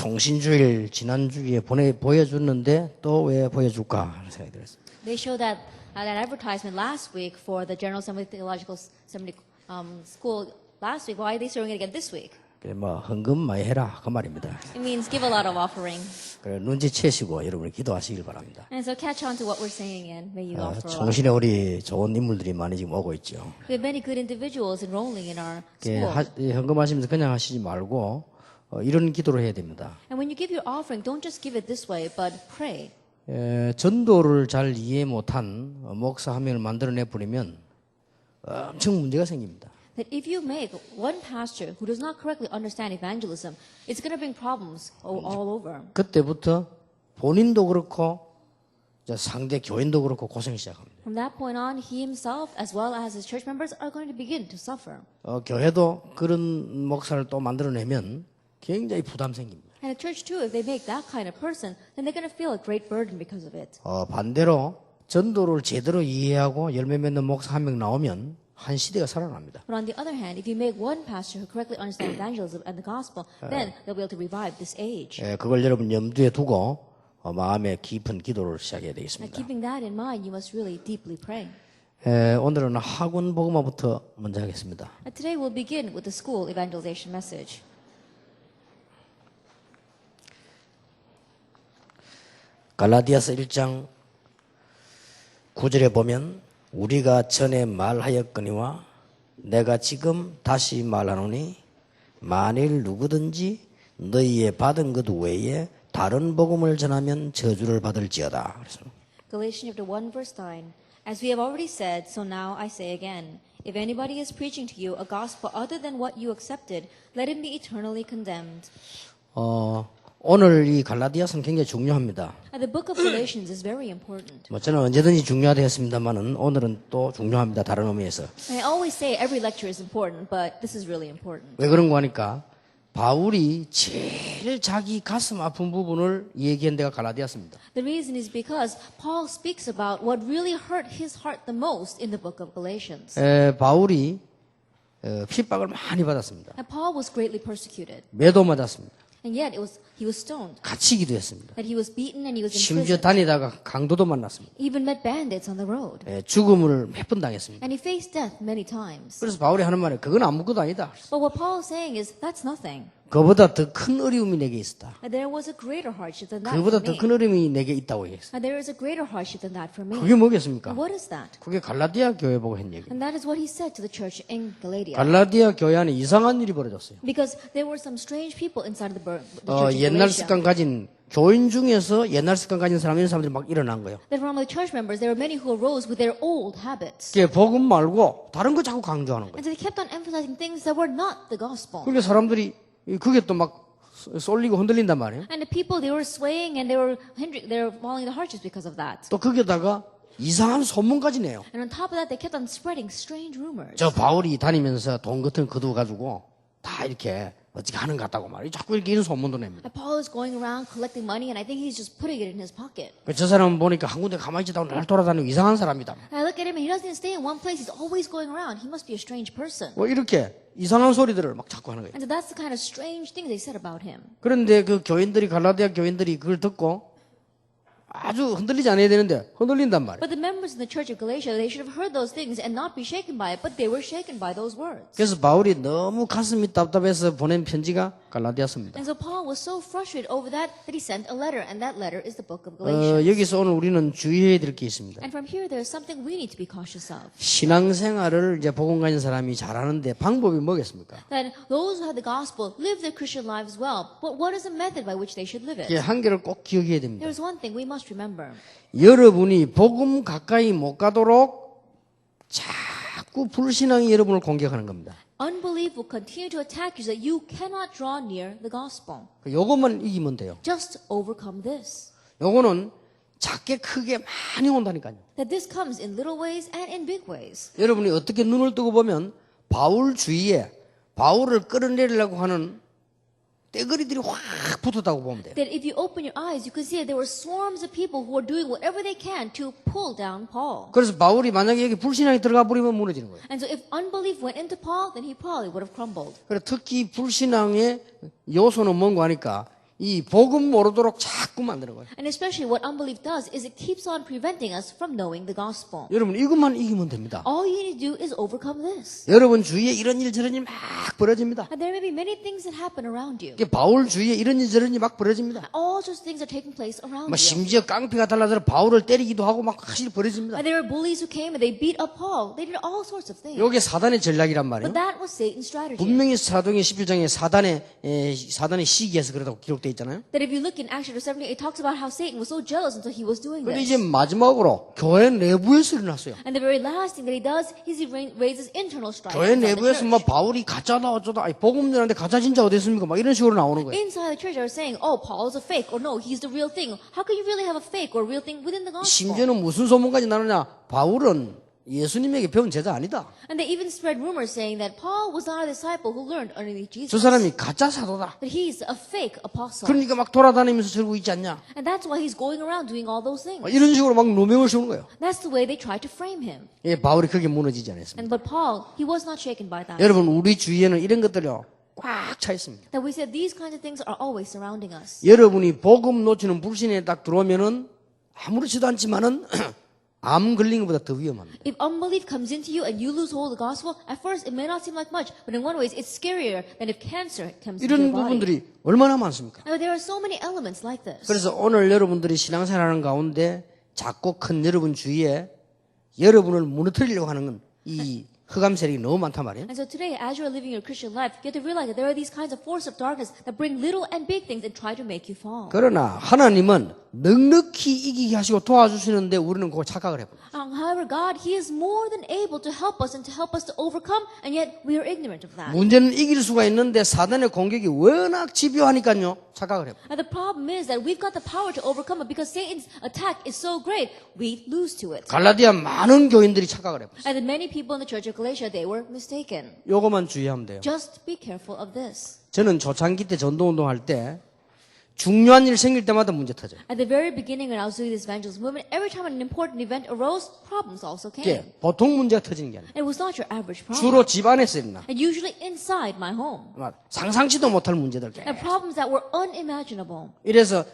성신주일 지난주에 보여줬는데 또 왜 보여줄까 하는 생각이 들었어요. They showed that advertisement last week for the General Assembly Theological Seminary School last week. Why are they showing it again this week? 그래 뭐 헌금 많이 해라 그 말입니다. It means give a lot of offering. 그래 눈치채시고 여러분이 기도하시길 바랍니다. And so catch on to what we're saying and may you offer a lot. 정신에 우리 좋은 인물들이 많이 지금 오고 있죠. We have many good individuals enrolling in our 예, school. 헌금하시면서 그냥 하시지 말고 이런 기도를 해야 됩니다. And when you give your offering, don't just give it this way, but pray. 전도를 잘 이해 못한 목사 한 명을 만들어내 버리면 엄청 문제가 생깁니다. That if you make one pastor who does not correctly understand evangelism, it's going to bring problems all over. 그때부터 본인도 그렇고 상대 교인도 그렇고 고생이 시작합니다. From that point on, he himself, as well as his church members, are going to begin to suffer. 교회도 그런 목사를 또 만들어내면 굉장히 부담 생깁니다. And a church too, if they make that kind of person, then they're going to feel a great burden because of it. 반대로 전도를 제대로 이해하고 열매 맺는 목사 한 명 나오면 한 시대가 살아납니다. But on the other hand, if you make one pastor who correctly understands evangelism and the gospel, then they'll be able to revive this age. 그걸 여러분 염두에 두고 마음에 깊은 기도를 시작해야 And 되겠습니다. keeping that in mind, you must really deeply pray. 오늘은 학원 복음화부터 먼저 하겠습니다. And today we'll begin with the school evangelization message. 갈라디아서 1장 9절에 보면 우리가 전에 말하였거니와 내가 지금 다시 말하노니 만일 누구든지 너희의 받은 것 외에 다른 복음을 전하면 저주를 받을지어다. 그래서 Galatians chapter 1 verse 9. As we have already said, so now I say again, if anybody is preaching to you a gospel other than what you accepted, let him be eternally condemned. 오늘 이 갈라디아서는 굉장히 중요합니다. And the book of Galatians is very important. 저는 언제든지 중요하다 했습니다만은 오늘은 또 중요합니다. 다른 의미에서. I always say every lecture is important, but this is really important. 왜 그런가 하니까 바울이 제일 자기 가슴 아픈 부분을 얘기한 데가 갈라디아서입니다. The reason is because Paul speaks about what really hurt his heart the most in the book of Galatians. 바울이 핍박을 많이 받았습니다. And Paul was greatly persecuted. 매도 맞았습니다. And yet he was stoned. 갇히기도 했습니다. That he was beaten and he was in 심지어 prison. 다니다가 강도도 만났습니다. He even met bandits on the road. 죽음을 몇 번 당했습니다. And he faced death many times. 그래서 바울이 하는 말이 그건 아무것도 아니다. But what Paul is saying is that's nothing. 그보다 더 큰 어려움이 내게 있었다. And there was a greater hardship than that 그보다 for 더 me. 큰 어려움이 내게 있다고 얘기했어요. And there is a greater hardship than that for me. 그게 뭐겠습니까? What is that? 그게 갈라디아 교회 보고 한 얘기예요. And that is what he said to the church in Galatia. 갈라디아 교회 안에 이상한 일이 벌어졌어요. Because there were some strange people inside of the church in 옛날 Galatia. 습관 가진 교인 중에서 옛날 습관 가진 사람 이런 사람들이 막 일어난 거예요. That from the church members, there were many who arose with their old habits. 그게 복음 말고 다른 거 자꾸 강조하는 거예요. And so they kept on emphasizing things that were not the gospel. 그러니까 사람들이 그게 또 막 쏠리고 흔들린단 말이에요. And the people, they were swaying and they were falling into hardships because of that. 또 거기다가 이상한 소문까지 내요. And on top of that, they kept on spreading strange rumors. 저 바울이 다니면서 돈 같은 거 거두어가지고 다 이렇게 어떻게 하는 것 같다고 말이에요. 자꾸 이렇게 이런 소문도 냅니다. And Paul is going around collecting money, and I think he's just putting it in his pocket. 저 사람은 보니까 한 군데 가만히 있지도 않고 날 돌아다니는 이상한 사람이다. And I look at him, and he doesn't stay in one place. He's always going around. He must be a strange person. 뭐 이렇게 이상한 소리들을 막 자꾸 하는 거예요. And so that's the kind of strange things they said about him. 그런데 그 교인들이 갈라디아 교인들이 그걸 듣고 아주 흔들리지 않아야 되는데 흔들린단 말이에요. But the members in the church of Galatia, they should have heard those things and not be shaken by it, but they were shaken by those words. 그래서 바울이 너무 가슴이 답답해서 보낸 편지가 갈라디아서입니다. And so Paul was so frustrated over that he sent a letter, and that letter is the book of Galatians. 여기서 오늘 우리는 주의해야 될 게 있습니다. And from here, there's something we need to be cautious of. 신앙생활을 이제 복음 가진 사람이 잘하는데 방법이 뭐겠습니까? That those who have the gospel live their Christian lives well, but what is the method by which they should live 이게 it? 한계를 꼭 기억해야 됩니다. There's one thing we must remember. 여러분이 복음 가까이 못 가도록 자꾸 불신앙이 여러분을 공격하는 겁니다. Unbelief will continue to attack you so that you cannot draw near the gospel. 요것만 이기면 돼요. Just overcome this. 요거는 작게 크게 많이 온다니까요. That this comes in little ways and in big ways. 여러분이 어떻게 눈을 뜨고 보면 바울 주위에 바울을 끌어내리려고 하는 떼거리들이 확 붙었다고 보면 돼요. That if you open your eyes, you can see that there were swarms of people who were doing whatever they can to pull down Paul. 그래서 바울이 만약에 여기 불신앙이 들어가 버리면 무너지는 거예요. And so if unbelief went into Paul, then he probably would have crumbled. 그래 특히 불신앙의 요소는 뭔가 하니까 이 복음 모르도록 자꾸 만드는 거예요. And especially what unbelief does is it keeps on preventing us from knowing the gospel. 여러분 이것만 이기면 됩니다. All you need to do is overcome this. 여러분 주위에 이런 일 저런 일 막 벌어집니다. And there may be many things that happen around you. 이게 바울 주위에 이런 일 저런 일 막 벌어집니다. All sorts of things are taking place around 뭐 you. 심지어 깡패가 달라서 바울을 때리기도 하고 막 사실 벌어집니다. And there were bullies who came and they beat up Paul. They did all sorts of things. 이게 사단의 전략이란 말이에요. But that was Satan's strategy. 분명히 사도행 11장에 사단의 시기에서 그러다고 기록되어 있잖아요. That if you look in Acts chapter 17, it talks about how Satan was so jealous until he was doing 그런데 this. 이제 마지막으로 교회 내부에서 일어났어요. And the very last thing that he does is he raises internal strife. 교회 inside the 내부에서 뭐 church. 바울이 가짜다 어쩌다 아니 복음 전하는데 가짜 진짜 어디 있습니까? 막 이런 식으로 나오는 거예요. Inside the church are saying, oh, Paul's a fake, or no, he's the real thing. How can you really have a fake or real thing within the gospel? 심지어는 무슨 소문까지 나느냐? 바울은 예수님에게 배운 제자 아니다. And they even spread rumors saying that Paul was not a disciple who learned underneath 저 Jesus. 사람이 가짜 사도다. That he's a fake apostle. 그러니까 막 돌아다니면서 저러고 있지 않냐? And that's why he's going around doing all those things. 막 이런 식으로 막 누명을 씌우는 거예요. That's the way they tried to frame him. 예, 바울이 크게 무너지지 않았습니다. But Paul, he was not shaken by that. 여러분 우리 주위에는 이런 것들이요 꽉 차 있습니다. That we said these kinds of things are always surrounding us. 여러분이 복음 놓치는 불신에 딱 들어오면은 아무렇지도 않지만은 암 걸린 것보다 더 위험합니다. If unbelief comes into you and you lose hold of the gospel, at first it may not seem like much, but in one way it's scarier than if cancer comes into 이런 your body. 부분들이 얼마나 많습니까? And there are so many elements like this. 그래서 오늘 여러분들이 신앙생활하는 가운데 작고 큰 여러분 주위에 여러분을 무너뜨리려고 하는 이 흑암 세력이 너무 많단 말이에요. And so today, as you are living your Christian life, you have to realize that there are these kinds of forces of darkness that bring little and big things and try to make you fall. 그러나 하나님은 넉넉히 이기게 하시고 도와주시는데 우리는 그걸 착각을 해버려요. However, God, He is more than able to help us and to help us to overcome, and yet we are ignorant of that. 문제는 이길 수가 있는데 사단의 공격이 워낙 집요하니까요. 착각을 해버려요. And the problem is that we've got the power to overcome it because Satan's attack is so great, we lose to it. 갈라디아 많은 교인들이 착각을 해버렸어요. And the many people in the church of Galatia, they were mistaken. 요거만 주의하면 돼요. Just be careful of this. 저는 초창기 때 전도운동 할 때 중요한 일 생길 때마다 문제 터져요. At the very beginning when I was doing this evangelism movement, every time an important event arose, problems also came. 이게 보통 문제가 터지는 게 아니에요. It was not your average problem. 주로 집 안에서 일어나. And usually inside my home. 막 상상치도 못할 문제들. And problems that were unimaginable. 이래서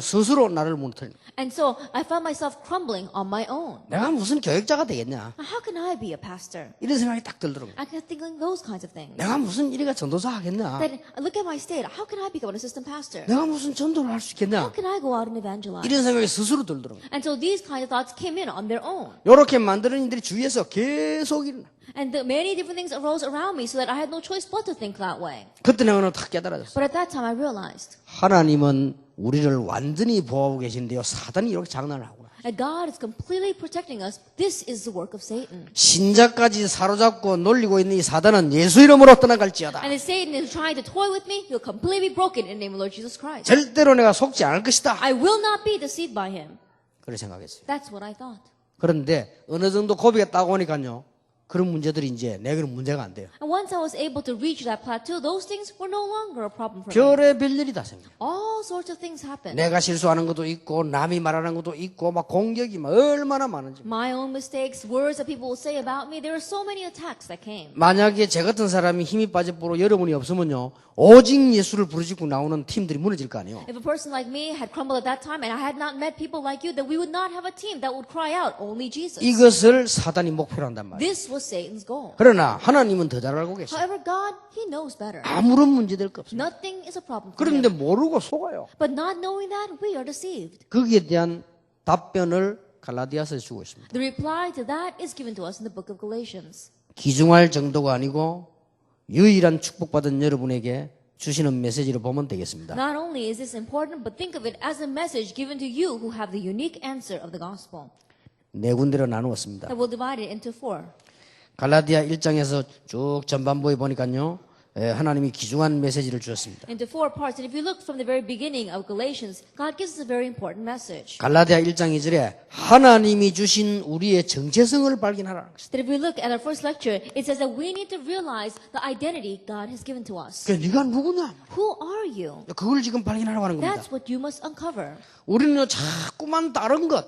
스스로 나를 무너뜨리는 거예요. And so I found myself crumbling on my own. 내가 무슨 교육자가 되겠냐. Now, how can I be a pastor? 이런 생각이 딱 들더라고요. I kept thinking those kinds of things. 내가 무슨 이래가 전도사 하겠냐. That look at my state. How can I become an assistant pastor? 내가 무슨 전도를 할 수 How 있겠냐. can I go out and evangelize? 이런 생각이 스스로 들더라고요. And so these kinds of thoughts came in on their own. 이렇게 만드는 이들이 주위에서 계속 일어나. And many different things arose around me so that I had no choice but to think that way. 그때 내가 탁 깨달아졌어요. But at that time I realized 하나님은 우리를 완전히 보호하고 계신데요. 사단이 이렇게 장난을 하구나. that God is completely protecting us. This is the work of Satan. 신자까지 사로잡고 놀리고 있는 이 사단은 예수 이름으로 떠나갈지어다. And if Satan is trying to toy with me, he'll completely be broken in the name of Lord Jesus Christ. 절대로 내가 속지 않을 것이다. I will not be deceived by him. 그렇게 생각했어요. That's what I thought. 그런데 어느 정도 고비가 딱 오니까요. 그런 문제들이 이제 내게는 문제가 안 돼요. And once I was able to reach that plateau, those things were no longer a problem for me. 별의 별일이 다 생겨요. All sorts of things happened. 내가 실수하는 것도 있고 남이 말하는 것도 있고 막 공격이 막 얼마나 많은지. My own mistakes, words that people will say about me, there were so many attacks that came. 만약에 제 같은 사람이 힘이 빠져버려 여러분이 없으면요. 오직 예수를 부르짖고 나오는 팀들이 무너질 거 아니에요. If a person like me had crumbled at that time and I had not met people like you, then we would not have a team that would cry out, only Jesus. 이것을 사단이 목표로 한단 말이에요. This was Satan's goal. 그러나 하나님은 더 잘 알고 계세요. However, God, He knows better. 아무런 문제될 거 없습니다. Nothing is a problem for 그런데 Him. 모르고 속아요. But not knowing that, we are deceived. 거기에 대한 답변을 갈라디아서에 주고 있습니다. The reply to that is given to us in the book of Galatians. 기중할 정도가 아니고 유일한 축복받은 여러분에게 주시는 메시지로 보면 되겠습니다. Not only is this important, but think of it as a message given to you who have the unique answer of the gospel. 네 군데로 나누었습니다. That we'll divide it into 4. 갈라디아 1장에서 쭉 전반부에 보니까요. 하나님이 귀중한 메시지를 주셨습니다. Into 4 parts. And if you look from the very beginning of Galatians, God gives us a very important message. 갈라디아 1장 2절에 하나님이 주신 우리의 정체성을 발견하라는 것입니다. That if we look at our first lecture, it says that we need to realize the identity God has given to us. 그러니까 네가 누구냐? Who are you? 그걸 지금 발견하라고 하는 겁니다. That's what you must uncover. 우리는 자꾸만 다른 것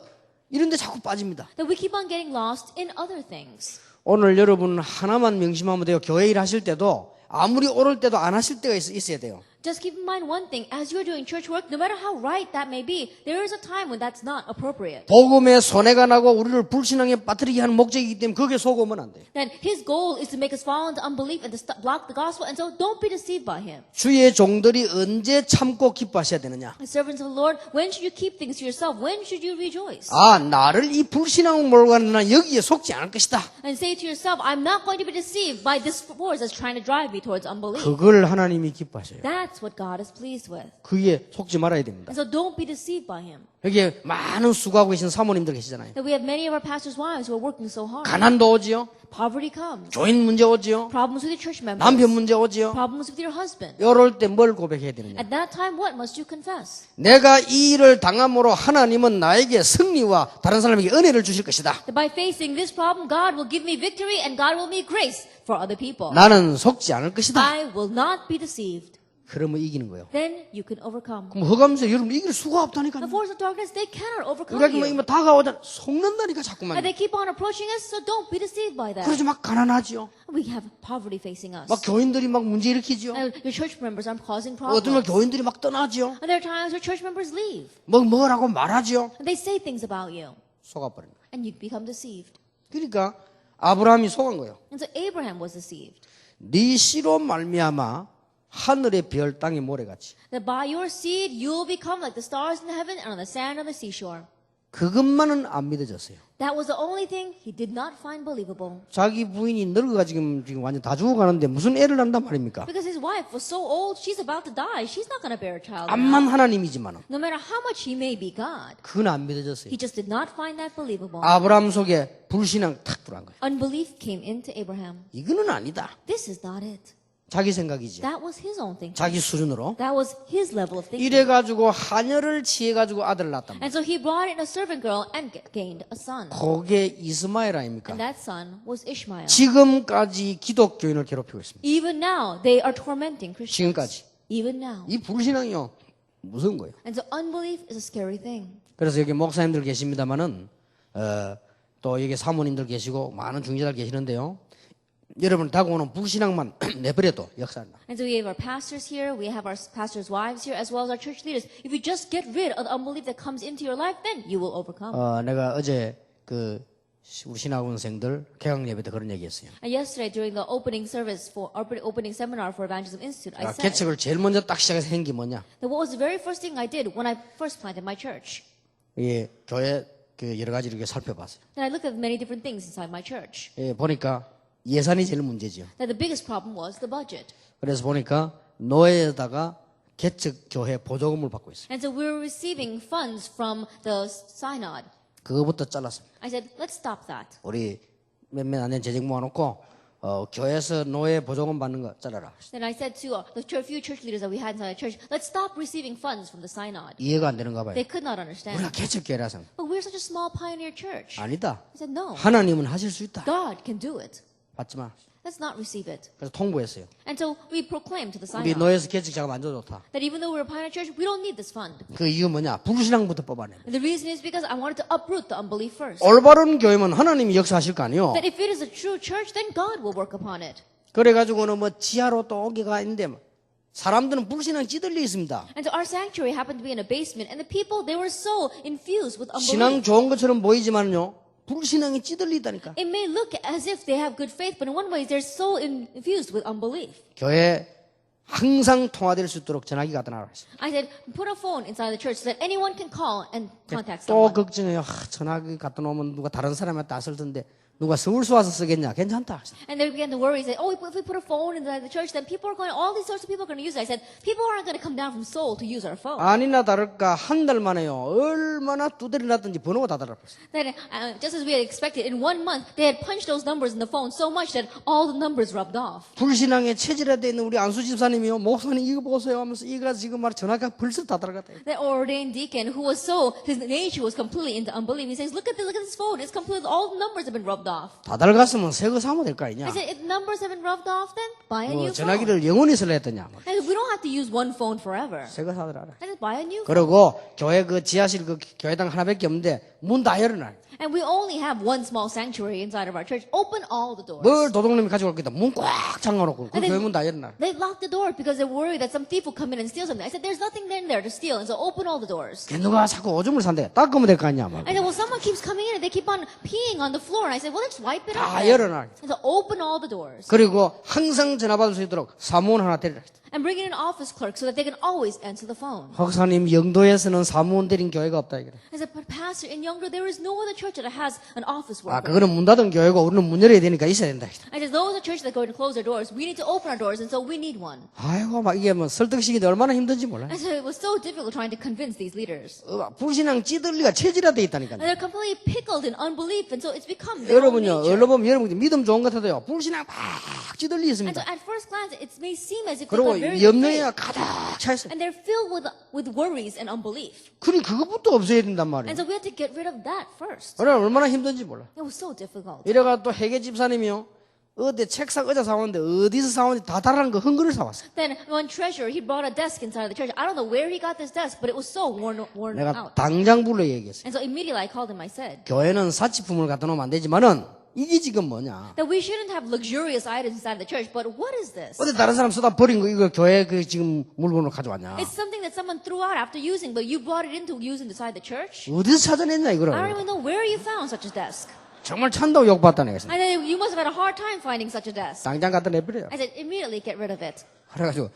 이런 데 자꾸 빠집니다. That we keep on getting lost in other things. 오늘 여러분 하나만 명심하면 돼요. 교회 일 하실 때도 아무리 오를 때도 안 하실 때가 있어야 돼요. Just keep in mind one thing. As you're doing church work, no matter how right that may be, there is a time when that's not appropriate. 복음에 손해가 나고 우리를 불신앙에 빠뜨리게 하는 목적이기 때문에 거기에 속으면 안 돼요. Then his goal is to make us fall into unbelief and to block the gospel, and so don't be deceived by him. 주의 종들이 언제 참고 기뻐하셔야 되느냐? As servants of the Lord, when should you keep things to yourself? When should you rejoice? 아, 나를 이 불신앙으로 몰고 가는 나 여기에 속지 않을 것이다. And say to yourself, I'm not going to be deceived by this force that's trying to drive me towards unbelief. 그걸 하나님이 기뻐하셔요. That's what God is pleased with. 그게 속지 말아야 됩니다. And so don't be deceived by him. 여기에 많은 수고하고 계신 사모님들 계시잖아요. That we have many of our pastors' wives who are working so hard. 가난도 오지요. Poverty comes. 교인 문제 오지요. Problems with your church members. 남편 문제 오지요. Problems with your husband. 이럴 때 뭘 고백해야 되느냐? At that time, what must you confess? 내가 이 일을 당함으로 하나님은 나에게 승리와 다른 사람에게 은혜를 주실 것이다. That by facing this problem, God will give me victory and God will give me grace for other people. 나는 속지 않을 것이다. I will not be deceived. 그러면 이기는 거예요. Then you can overcome. 그럼 허감에서 여러분 이길 수가 없다니까요. The force of darkness, they cannot overcome 우리가 you. 뭐 다가오자 속는다니까 자꾸만. And they keep on approaching us, so don't be deceived by that. 그러지 막 가난하지요. We have poverty facing us. 막 교인들이 막 문제 일으키지요. And your church members are causing 어떤 면 problems. 교인들이 막 떠나지요. And there are times where church members leave. 뭐라고 말하지요. And they say things about you. 속아버린 거예요. And you become deceived. 그러니까 아브라함이 속은 거예요. And so Abraham was deceived. 네 씨로 말미암아 하늘의 별 땅의 모래같이. That by your seed, you will become like the stars in the heaven and on the sand on the seashore. 그것만은 안 믿어졌어요. That was the only thing he did not find believable. 자기 부인이 늙어가 지금 완전 다 죽어가는데 무슨 애를 낳는단 말입니까? Because his wife was so old, she's about to die. She's not going to bear a child now. 암만 하나님이지만은 No matter how much he may be God, 그건 안 믿어졌어요. he just did not find that believable. 아브라함 속에 불신앙 탁 들어간 거예요. Unbelief came into Abraham. 이거는 아니다. This is not it. 자기 생각이지. That was his own thinking. 자기 수준으로. That was his level of thinking. 이래가지고 하녀를 취해가지고 아들을 낳았단 말이에요. And so he brought in a servant girl and gained a son. 그게 이스마엘 아닙니까? And that son was Ishmael. 지금까지 기독교인을 괴롭히고 있습니다. Even now, they are tormenting Christians. 지금까지. Even now. 이 불신앙이요. 무서운 거예요. And so unbelief is a scary thing. 그래서 여기 목사님들 계십니다만은 또 여기 사모님들 계시고 많은 중재자들 계시는데요. 여러분 다가오는 불신앙만 내버려도 역사한다. And so we have our pastors here, we have our pastors' wives here, as well as our church leaders. If you just get rid of the unbelief that comes into your life, then you will overcome. 내가 어제 우리 신학원생들 개강 예배 때 그런 얘기했어요. And yesterday, during the opening service for opening seminar for Evangelism Institute, I said 개척을 제일 먼저 딱 시작해서 한 게 뭐냐? that what was the very first thing I did when I first planted my church? 예, 교회 여러 가지 이렇게 살펴봤어요. Then I looked at many different things inside my church. 예, 보니까 예산이 제일 문제죠. That the biggest problem was the budget. 그래서 보니까 노예에다가 개척 교회 보조금을 받고 있어요. And so we were receiving funds from the synod. 그거부터 잘랐습니다. I said, let's stop that. 우리 몇몇 안 된 재직 모아놓고 교회에서 노예 보조금 받는 거 잘라라. Then I said to the few church leaders that we had inside the church, let's stop receiving funds from the synod. 이해가 안 되는가 봐요. They could not understand. 우리가 개척 교회라서. But we're such a small pioneer church. 아니다. I said, no, 하나님은 하실 수 있다. God can do it. 받지 마. Let's not receive it. 그래서 통보했어요. And so we proclaimed to the 우리 synod 노예에서 개척 자금 안 줘도 좋다. that even though we're a pioneer church, we don't need this fund. 그 이유 뭐냐? 불신앙부터 뽑아내. And the reason is because I wanted to uproot the unbelief first. 올바른 교회면 하나님이 역사하실 거 아니요. That if it is a true church, then God will work upon it. 그래가지고는 지하로 또 오기가 있는데 사람들은 불신앙 찌들려 있습니다. And so our sanctuary happened to be in a basement, and the people, they were so infused with 신앙 unbelief. 좋은 것처럼 보이지만요. 불신앙이 찌들리다니까. It may look as if they have good faith, but in one way, they're so infused with unbelief. 교회 항상 통화될 수 있도록 전화기 갖다 놔라. I said, put a phone inside the church so that anyone can call and contact 또 someone. 걱정해요. 전화기 갖다 놓으면 누가 다른 사람한테 쓸 텐데 누가 서울서 와서 쓰겠냐? 괜찮다. And they began to worry. They said, oh, if we put a phone inside the church, then people are going, all these sorts of people are going to use it. I said, people aren't going to come down from Seoul to use our phone. 아니나 다를까 한 달 만에요. 얼마나 두드려 놨든지 번호가 다 달라버렸어요. Then, just as we had expected, in 1 month, they had punched those numbers in the phone so much that all the numbers rubbed off. 불신앙에 체질화되어 있는 우리 안수 집사님이요. 목사님 이거 보세요 하면서 이거 지금 말 전화가 벌써 다 달아갔다. That ordained deacon who was so, his nature was completely into unbelief. He says, look at this phone. It's completely, all the numbers have been rubbed off. 다 달갔으면 새 거 사면 될 거 아니냐. I said, if numbers have been rubbed off, then buy a new phone. 전화기를 영원히 쓸라 했더냐. I said, we don't have to use one phone forever. 새 거 사더라. I said, buy a new phone. 그리고 교회 지하실 교회당 하나밖에 없는데 문 다 열어놔. And we only have one small sanctuary inside of our church. Open all the doors. 뭘 도둑놈이 가지고 올겠다. 문 꽉 잠가놓고 그 And then- 교회 문 다 열어놔. They lock the door because they're worried that some thief will come in and steal something. I said, there's nothing in there to steal, and so open all the doors. 누가 자꾸 오줌을 산대. 닦으면 될 거 아니야. 막. I said, well, someone keeps coming in and they keep on peeing on the floor. And I said, well, let's wipe it up. 다 then." 열어놔. And so open all the doors. 그리고 항상 전화 받을 수 있도록 사무원 하나 데리라. And bring in an office clerk so that they can always answer the phone. 박사님 영도에서는 사무원 데린 교회가 없다 이거래. I said, but Pastor, in Yeongdo, there is no other church that has an office 아, worker. 그거는 문 닫은 교회고 우리는 문 열어야 되니까 있어야 된다. I said, those are churches that go to close their doors. We need to open our doors, and so we need one. 아이고 막 이게 뭐 설득시키는데 얼마나 힘든지 몰라. I said, it was so difficult trying to convince these leaders. 불신앙 찌들리가 체질화돼 있다니까. And they're completely pickled in unbelief, and so it's become their own 여러분요, nature. 여러분 여러분 믿음 좋은 것 같아도요. 불신앙 막 찌들리 And so 있습니다. at first glance, it may seem as if they've 그리고 got very good 염려가 faith. 가득 차 있어요. And they're filled with worries and unbelief. 그니 그것부터 없애야 된단 말이에요. And so we had to get rid of that first. 그래 얼마나 힘든지 몰라. It was so difficult. 이래가 또 회계 집사님이요. 어디 책상 의자 사왔는데 어디서 사왔는지 다 다른 거 흥거를 사왔어. Then one treasurer, he brought a desk inside of the church. I don't know where he got this desk, but it was so worn 내가 out. 당장 불러 얘기했어요. And so immediately I called him. I said 교회는 사치품을 갖다 놓으면 안 되지만은 이게 지금 뭐냐? that we shouldn't have luxurious items inside the church. But what is this? 어디 다른 사람 쓰다 버린 거 이거 교회 그 지금 물건을 가져왔냐? It's something that someone threw out after using, but you brought it into using inside the church. 어디서 찾아냈냐 I don't 이거를? even know where you found such a desk. 정말 찬다고 욕받다 내가. I said, you must have had a hard time finding such a desk. 당장 갖다 내버려요. I said, immediately get rid of it. 그래가지고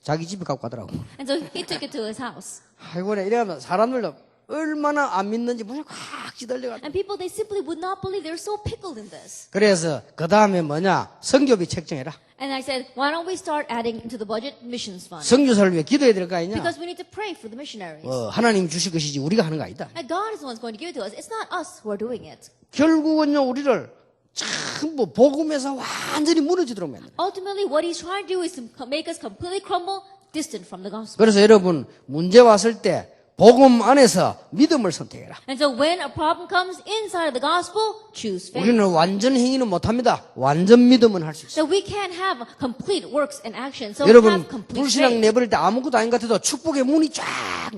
자기 집에 갖고 가더라고. And so he took it to his house. 아이고 이래가면 사람들도 얼마나 안 믿는지 무슨 꽉 찌들려가지고. And people, they simply would not believe. They were so pickled in this. 그래서 그 다음에 뭐냐? 성교비 책정해라. And I said, why don't we start adding into the budget missions fund? 성교사를 위해 기도해야 될 거 아니냐? Because we need to pray for the missionaries. 하나님 주실 것이지 우리가 하는 거 아니다. And God is the one who's going to give it to us. It's not us who are doing it. 결국은요 우리를 전부 복음에서 완전히 무너지도록 만드는. Ultimately, what he's trying to do is to make us completely crumble, distant from the gospel. 그래서 여러분 문제 왔을 때 복음 안에서 믿음을 선택해라. And so when a problem comes inside of the gospel, choose faith. 우리는 완전 행위는 못합니다. 완전 믿음은 할 수 있어요. So we can't have complete works and action. So we 여러분 have complete 불신앙 faith. 내버릴 때 아무것도 아닌 것 같아도 축복의 문이 쫙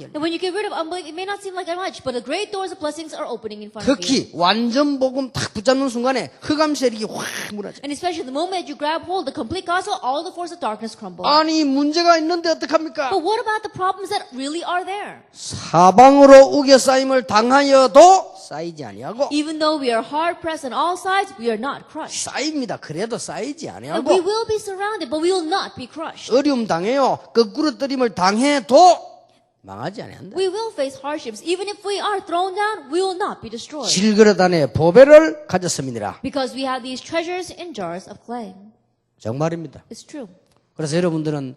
열려. And when you get rid of unbelief, it may not seem like that much, but the great doors of blessings are opening in front of you. 특히 완전 복음 딱 붙잡는 순간에 흑암 세력이 확 무너져. And especially the moment you grab hold of the complete gospel, all the force of darkness crumble. 아니 문제가 있는데 어떡합니까? But what about the problems that really are there? 사방으로 우겨 쌓임을 당하여도 쌓이지 아니하고 Even though we are hard pressed on all sides, we are not crushed. 쌓입니다. 그래도 쌓이지 And we 아니하고 will be surrounded, but we will not be crushed. 어려움 당해요. 거꾸로뜨림을 당해도 망하지 아니한다. We will face hardships. Even if we are thrown down, we will not be destroyed. 질그릇 안에 보배를 가졌습니다. Because we have these treasures in jars of clay. 정말입니다. It's true. 그래서 여러분들은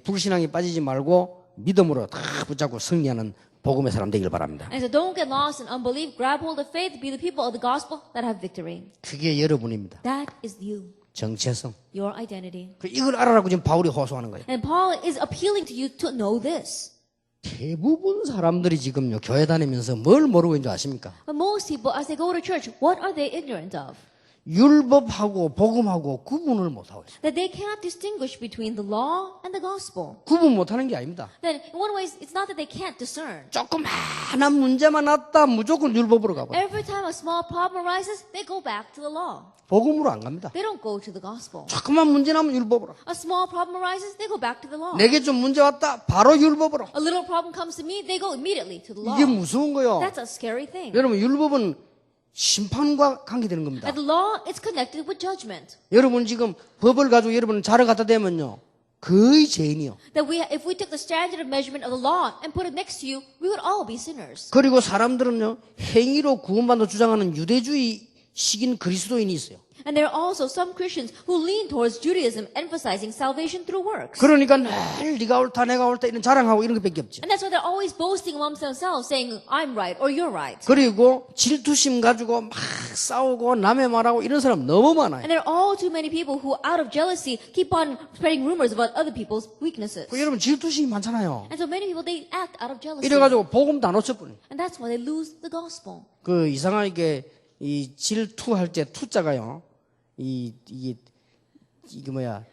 불신앙에 빠지지 말고 믿음으로 다 붙잡고 승리하는 복음의 사람 되길 바랍니다. And so don't get lost in unbelief. Grab hold of faith. Be the people of the gospel that have victory. 그게 여러분입니다. That is you. 정체성. Your identity. 이걸 알아라고 지금 바울이 호소하는 거예요. And Paul is appealing to you to know this. 대부분 사람들이 지금요 교회 다니면서 뭘 모르고 있는 줄 아십니까? But most people, as they go to church, what are they ignorant of? 율법하고 복음하고 구분을 못하고 있어요. That they cannot distinguish between the law and the gospel. 구분 못하는 게 아닙니다. That in one way, it's not that they can't discern. 조그마한 문제만 왔다 무조건 율법으로 가버려요. Every time a small problem arises, they go back to the law. 복음으로 안 갑니다. They don't go to the gospel. 조그만 문제 나면 율법으로. A small problem arises, they go back to the law. 내게 좀 문제 왔다 바로 율법으로. A little problem comes to me, they go immediately to the law. 이게 무서운 거요. That's a scary thing. 여러분 율법은 심판과 관계되는 겁니다. And the law is connected with judgment. 여러분 지금 법을 가지고 여러분 자를 갖다 대면요 거의 죄인이요. That if we took the standard of measurement of the law and put it next to you, we would all be sinners. 그리고 사람들은요 행위로 구원받는 주장하는 유대주의식인 그리스도인이 있어요. And there are also some Christians who lean towards Judaism, emphasizing salvation through works. 그러니까 늘 네가 옳다 내가 옳다 이런 자랑하고 이런 것밖에 없죠. And that's why they're always boasting amongst themselves, saying, I'm right or you're right. 그리고 질투심 가지고 막 싸우고 남의 말하고 이런 사람 너무 많아요. And there are all too many people who, out of jealousy, keep on spreading rumors about other people's weaknesses. 여러분 질투심이 많잖아요. And so many people, they act out of jealousy. 이래가지고 복음도 안 놓쳐버려. And that's why they lose the gospel. 그 이상하게 이 질투할 때 투자가요. 이게 뭐야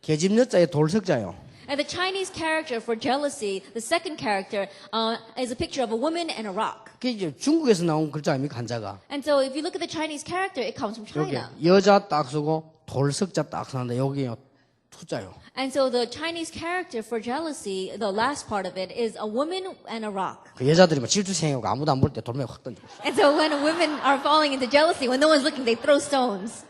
계집여자의 돌석자요. And the Chinese character for jealousy, the second character, is a picture of a woman and a rock. 그게 이제 중국에서 나온 글자 아닙니까, 한자가? And so if you look at the Chinese character, it comes from 여기 China. 여자 딱 쓰고 돌석자 딱 쓰는데 여기요 투자요. And so the Chinese character for jealousy, the last part of it, is a woman and a rock. 그 여자들이 막 질투생하고 아무도 안 볼 때 돌멩이 확 던지고. And so when women are falling into jealousy, when no one's looking, they throw stones.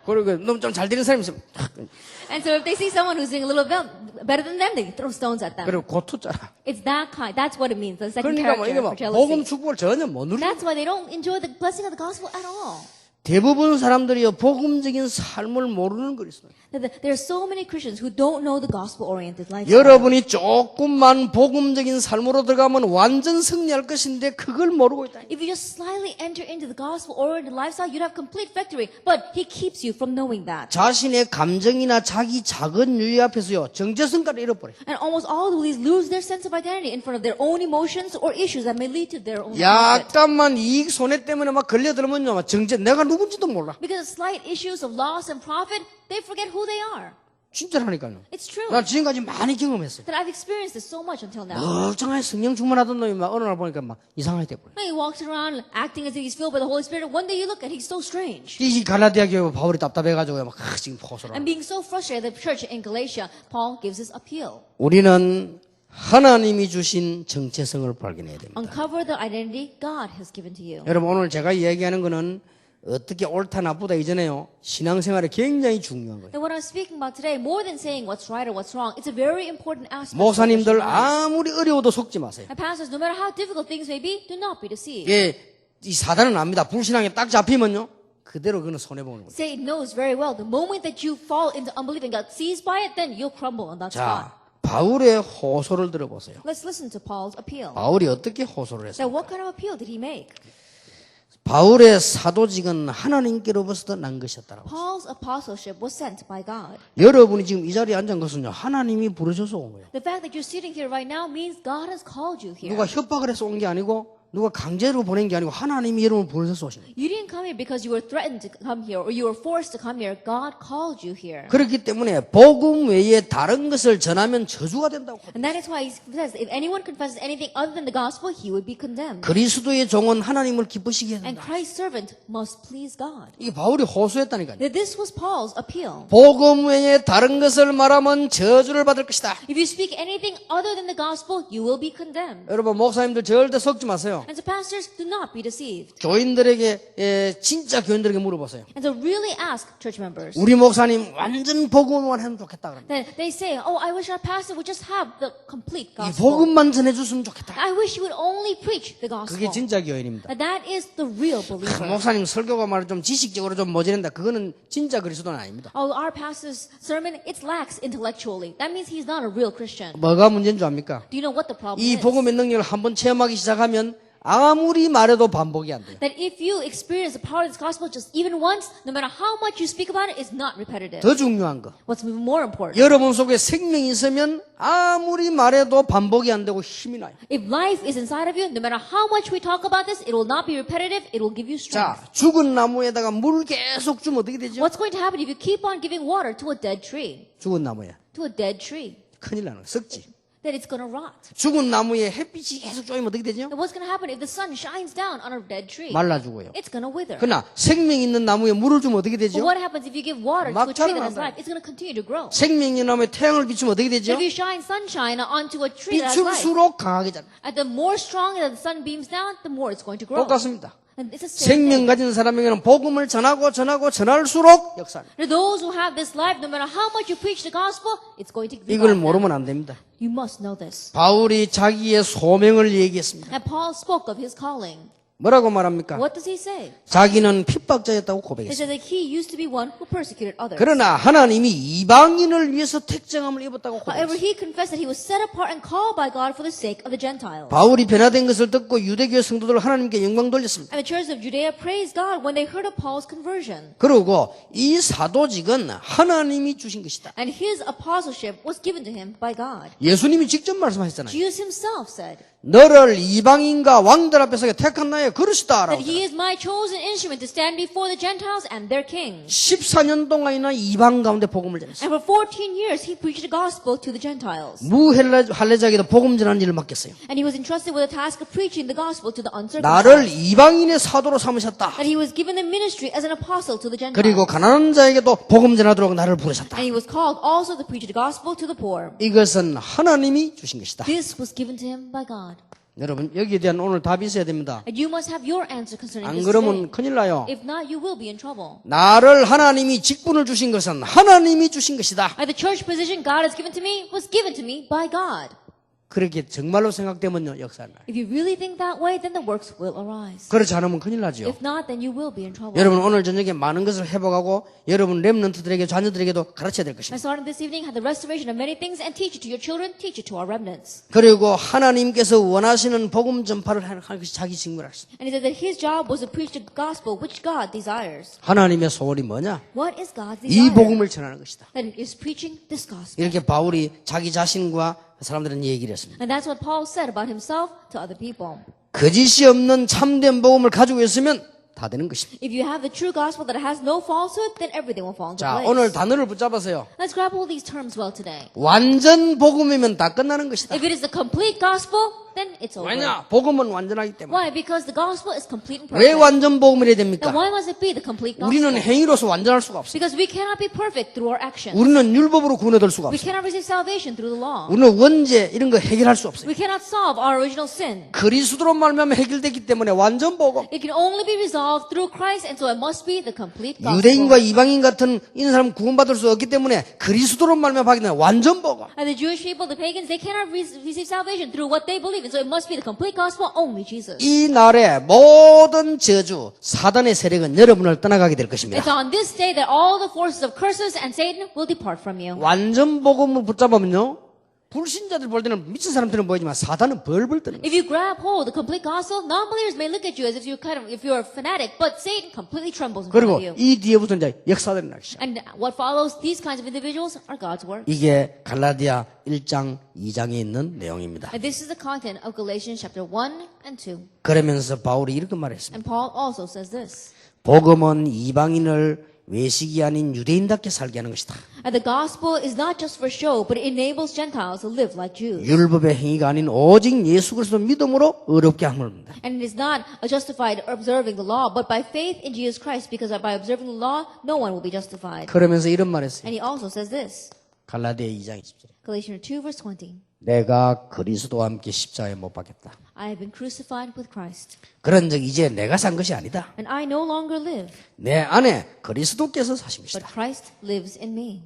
그리고 너무 좀 잘 되는 사람이 있으면 탁 던지고. And so if they see someone who's doing a little bit better than them, they throw stones at them. 그리고 그 투자라. It's that kind. That's what it means. The second 그러니까 뭐 이게 character 뭐 for jealousy. 복음 축복을 전혀 못 누리고. That's why they don't enjoy the blessing of the gospel at all. 대부분 사람들이요 복음적인 삶을 모르는 그리스도. There are so many Christians who don't know the gospel-oriented lifestyle. 여러분이 조금만 복음적인 삶으로 들어가면 완전 승리할 것인데 그걸 모르고 있다. If you just slightly enter into the gospel-oriented lifestyle, you'd have complete victory. But He keeps you from knowing that. 자신의 감정이나 자기 작은 유의 앞에서요 정체성까지 잃어버려. And almost all of these lose their sense of identity in front of their own emotions or issues that may lead to their own conflict. 약간만 이익 손해 때문에 막 걸려들면요 막 정체 내가 누군지도 몰라. Because of slight issues of loss and profit, they forget who they are. 진짜라니까요. It's true. 나 지금까지 많이 경험했어. That I've experienced this so much until now. 멀쩡하게 성령 충만하던 놈이 막 어느 날 보니까 막 이상하게 돼버려. He walks around acting as if he's filled by the Holy Spirit. One day you look at he's so strange. 이 갈라디아 교회 바울이 답답해가지고 막 지금 호소를. And being so frustrated at the church in Galatia, Paul gives his appeal. 우리는 하나님이 주신 정체성을 발견해야 됩니다. Uncover the identity God has given to you. 여러분 오늘 제가 이야기하는 거는 어떻게 옳다 나쁘다 이전에요 신앙생활에 굉장히 중요한 거예요. And what I'm speaking about today, more than saying what's right or what's wrong, it's a very important aspect. 목사님들 of Christian life. 아무리 어려워도 속지 마세요. And pastors, no matter how difficult things may be, do not be deceived. 예, 이 사단은 압니다. 불신앙에 딱 잡히면요 그대로 그는 손해 보는 거예요. Satan knows very well the moment that you fall into unbelief and got seized by it, then you'll crumble on that spot. 자, 바울의 호소를 들어보세요. Let's listen to Paul's appeal. 바울이 어떻게 호소를 Now, 했어요? what kind of appeal did he make? 바울의 사도직은 하나님께로부터 난 것이었다라고. Paul's apostleship was sent by God. 여러분이 지금 이 자리에 앉은 것은요 하나님이 부르셔서 온 거예요. The fact that you're sitting here right now means God has called you here. 누가 협박을 해서 온 게 아니고 누가 강제로 보낸 게 아니고 하나님이 여러분을 부르셔서 오신 거예요. You didn't come here because you were threatened to come here or you were forced to come here. God called you here. 그렇기 때문에 복음 외에 다른 것을 전하면 저주가 된다고. And that is why he says, if anyone confesses anything other than the gospel, he would be condemned. 그리스도의 종은 하나님을 기쁘시게 해야 And 된다. Christ's servant must please God. 이게 바울이 호소했다니까요. That this was Paul's appeal. 복음 외에 다른 것을 말하면 저주를 받을 것이다. If you speak anything other than the gospel, you will be condemned. 여러분 목사님들 절대 속지 마세요. And so pastors, do not be deceived. 교인들에게 진짜 교인들에게 물어보세요. And so really ask church members. 우리 목사님 완전 복음만 하면 좋겠다 그럽니다. Then they say, oh, I wish our pastor would just have the complete 이 gospel. 복음만 전해줬으면 좋겠다. I wish he would only preach the gospel. 그게 진짜 교인입니다. And that is the real believer. 목사님 설교가 말을 좀 지식적으로 좀 모자란다. 그거는 진짜 그리스도는 아닙니다. Oh, our pastor's sermon, it lacks intellectually. That means he's not a real Christian. 뭐가 문제인 줄 압니까? Do you know what the problem 이 is? 복음의 능력을 한번 체험하기 시작하면 아무리 말해도 반복이 안 돼요. That if you experience the power of this gospel just even once, no matter how much you speak about it, it's not repetitive. 더 중요한 거. What's even more important, 여러분 속에 생명이 있으면 아무리 말해도 반복이 안 되고 힘이 나요. if life is inside of you, no matter how much we talk about this, it will not be repetitive, it will give you strength. 자, 죽은 나무에다가 물을 계속 주면 어떻게 되죠? What's going to happen if you keep on giving water to a dead tree? 죽은 나무에. To a dead tree. 큰일 나는 거예요. 썩지. Then it's going to rot. 죽은 나무에 햇빛이 계속 쬐면 어떻게 되죠? And what's going to happen if the sun shines down on a dead tree? 말라 죽어요. It's going to wither. 그러나 생명 있는 나무에 물을 주면 어떻게 But 되죠? what happens if you give water to 막 a tree that has 자라난다. life? It's going to continue to grow. 생명 있는 나무에 태양을 비추면 어떻게 되죠? If you shine sunshine onto a tree that has life, 비출수록 강하게 자라. and the more strong that the sun beams down, the more it's going to grow. 똑같습니다. And it's the same 생명 thing. 가진 사람에게는 복음을 전할수록 역사합니다. For those who have this life, no matter how much you preach the gospel, it's going to 이걸 revive them. 모르면 안 됩니다. You must know this. 바울이 자기의 소명을 얘기했습니다. And Paul spoke of his calling. 뭐라고 말합니까? What does he say? 자기는 핍박자였다고 He 고백했습니다. said that he used to be one who persecuted others. 그러나 하나님이 이방인을 위해서 택정함을 입었다고 However, 고백했습니다. he confessed that he was set apart and called by God for the sake of the Gentiles. 바울이 변화된 것을 듣고 유대교의 성도들 하나님께 영광 돌렸습니다. And the church of Judea praised God when they heard of Paul's conversion. 그리고 이 사도직은 하나님이 주신 것이다. And his apostleship was given to him by God. 예수님이 직접 말씀하셨잖아요. Jesus himself said, 너를 이방인과 왕들 앞에서 택한 나의 그릇이다. That he is my chosen instrument to stand before the Gentiles and their king. 14년 동안이나 이방 가운데 복음을 전했어요. And for 14 years, he preached the gospel to the Gentiles. 무할례자에게도 복음 전하는 일을 맡겼어요. And he was entrusted with the task of preaching the gospel to the 나를 uncircumcised. 이방인의 사도로 삼으셨다. That he was given the ministry as an apostle to the Gentiles. 그리고 가난한 자에게도 복음 전하도록 나를 부르셨다. And he was called also to preach the gospel to the poor. 이것은 하나님이 주신 것이다. This was given to him by God. 여러분 여기에 대한 오늘 답이 있어야 됩니다. And you must have your answer concerning 안 this 그러면 today. 큰일 나요. If not, you will be in trouble. 나를 하나님이 직분을 주신 것은 하나님이 주신 것이다. The church position God has given to me was given to me by God. 그렇게 정말로 생각되면요 역사는 나요. If you really think that way, then the works will arise. 그렇지 않으면 큰일 나죠. If not, then you will be in trouble. 여러분 오늘 저녁에 많은 것을 회복하고 여러분 렘넌트들에게 자녀들에게도 가르쳐야 될 And 것입니다. starting this evening, have the restoration of many things and teach it to your children, teach it to our remnants. 그리고 하나님께서 원하시는 복음 전파를 하는 것이 자기 직무라습니다. And he said that his job was to preach the gospel which God desires. 하나님의 소원이 뭐냐? What is God's 이 desire? 복음을 전하는 것이다. That it is preaching this gospel. 이렇게 바울이 자기 자신과 사람들은 얘기를 했습니다. And that's what Paul said about himself to other people. 거짓이 없는 참된 복음을 가지고 있으면 다 되는 것입니다. If you have the true gospel that has no falsehood, then everything will fall into 자, place. 오늘 단어를 붙잡으세요. Let's grab all these terms well today. 완전 복음이면 다 끝나는 것이다. If it is the complete gospel, then it's over. 왜냐? 복음은 완전하기 때문에. Why? Because the gospel is complete and 왜 perfect. 완전 복음이래야 Then 됩니까? why must it be the complete gospel? 우리는 행위로서 완전할 수가 없어요. Because we cannot be perfect through our actions. 우리는 율법으로 구원을 얻을 수가 We 없어요. cannot receive salvation through the law. 우리는 원죄 이런 거 해결할 수 없어요. We cannot solve our original sin. 그리스도로 말미암아 해결되기 때문에 완전 복음. It can only be resolved through Christ, and so it must be the complete gospel. 유대인과 이방인 같은 이런 사람 구원받을 수 없기 때문에 그리스도로 말미암아 하기 때문에 완전 복음. And the Jewish people, the pagans, they cannot receive salvation through what they believe in. So it must be the complete gospel, only Jesus. 이 날에 모든 저주, 사단의 세력은 여러분을 떠나가게 될 것입니다. It's on this day that all the forces of curses and Satan will depart from you. 완전 복음을 붙잡으면요, 불신자들 볼 때는 미친 사람들은 보이지만 사단은 벌벌 떠는 거예요. If you grab hold of the complete gospel, non-believers may look at you as if if you're a fanatic, but Satan completely trembles in front 그리고 of you. 이 뒤에부터 이제 역사들이 나기 시작. And what follows these kinds of individuals are God's work. 이게 갈라디아 1장 2장에 있는 내용입니다. And this is the content of Galatians chapter 1 and 2. 그러면서 바울이 이렇게 말했습니다. And Paul also says this. 복음은 이방인을 외식이 아닌 유대인답게 살게 하는 것이다. And the gospel is not just for show, but it enables Gentiles to live like Jews. 율법의 행위가 아닌 오직 예수 그리스도 믿음으로 어렵게 함을입니다. And it is not justified observing the law, but by faith in Jesus Christ, because by observing the law, no one will be justified. 그러면서 이런 말했어요. And he also says this. 갈라디아 2장 20절. Galatians 2 verse 20. 내가 그리스도와 함께 십자가에 못 박혔다. I have been crucified with Christ. 그런 적 이제 내가 산 것이 아니다. And I no longer live, 내 안에 그리스도께서 사신 but 것이다. Christ lives in me.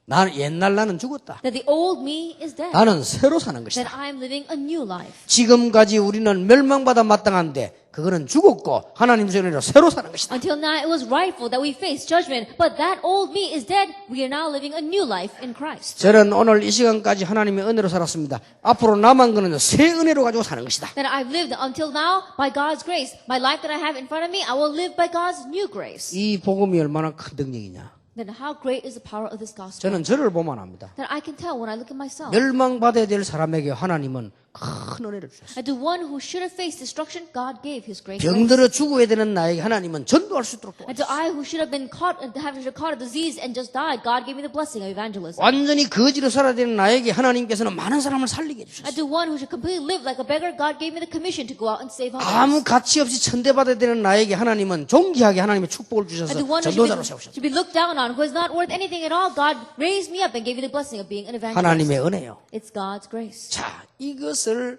나는 옛날 나는 죽었다. That the old me is dead. 나는 새로 사는 That 것이다. I am living a new life. 지금까지 우리는 멸망받아 마땅한데 그거는 죽었고 하나님 손으로 새로 사는 것이다. Until now it was rightful that we face judgment, but that old me is dead. We are now living a new life in Christ. 저는 오늘 이 시간까지 하나님의 은혜로 살았습니다. 앞으로 남은 거는 새 은혜로 가지고 사는 것이다. That I've lived until now by God's grace. My life that I have in front of me, I will live by God's new grace. 이 복음이 얼마나 큰 능력이냐. Then how great is the power of this gospel? 저는 저를 보면 압니다. That I can tell when I look at myself. 멸망받아야 될 사람에게 하나님은 큰 은혜를 주셨어요. And to one who should have faced destruction, God gave His great grace. 병들어 죽어야 되는 나에게 하나님은 전도할 수 있도록 And 도와주셨어요. to I who should have been caught a disease and just died, God gave me the blessing of evangelism. 완전히 거지로 살아야 되는 나에게 하나님께서는 많은 사람을 살리게 해주셨어요. And to one who should completely live like a beggar, God gave me the commission to go out and save others. 아무 가치 없이 천대받아야 되는 나에게 하나님은 존귀하게 하나님의 축복을 주셔서 And to one who 전도자로 세우셨어요. should be looked down on, who is not worth anything at all, God raised me up and gave me the blessing of being an evangelist. 하나님의 은혜요. It's God's grace. 자, 이것을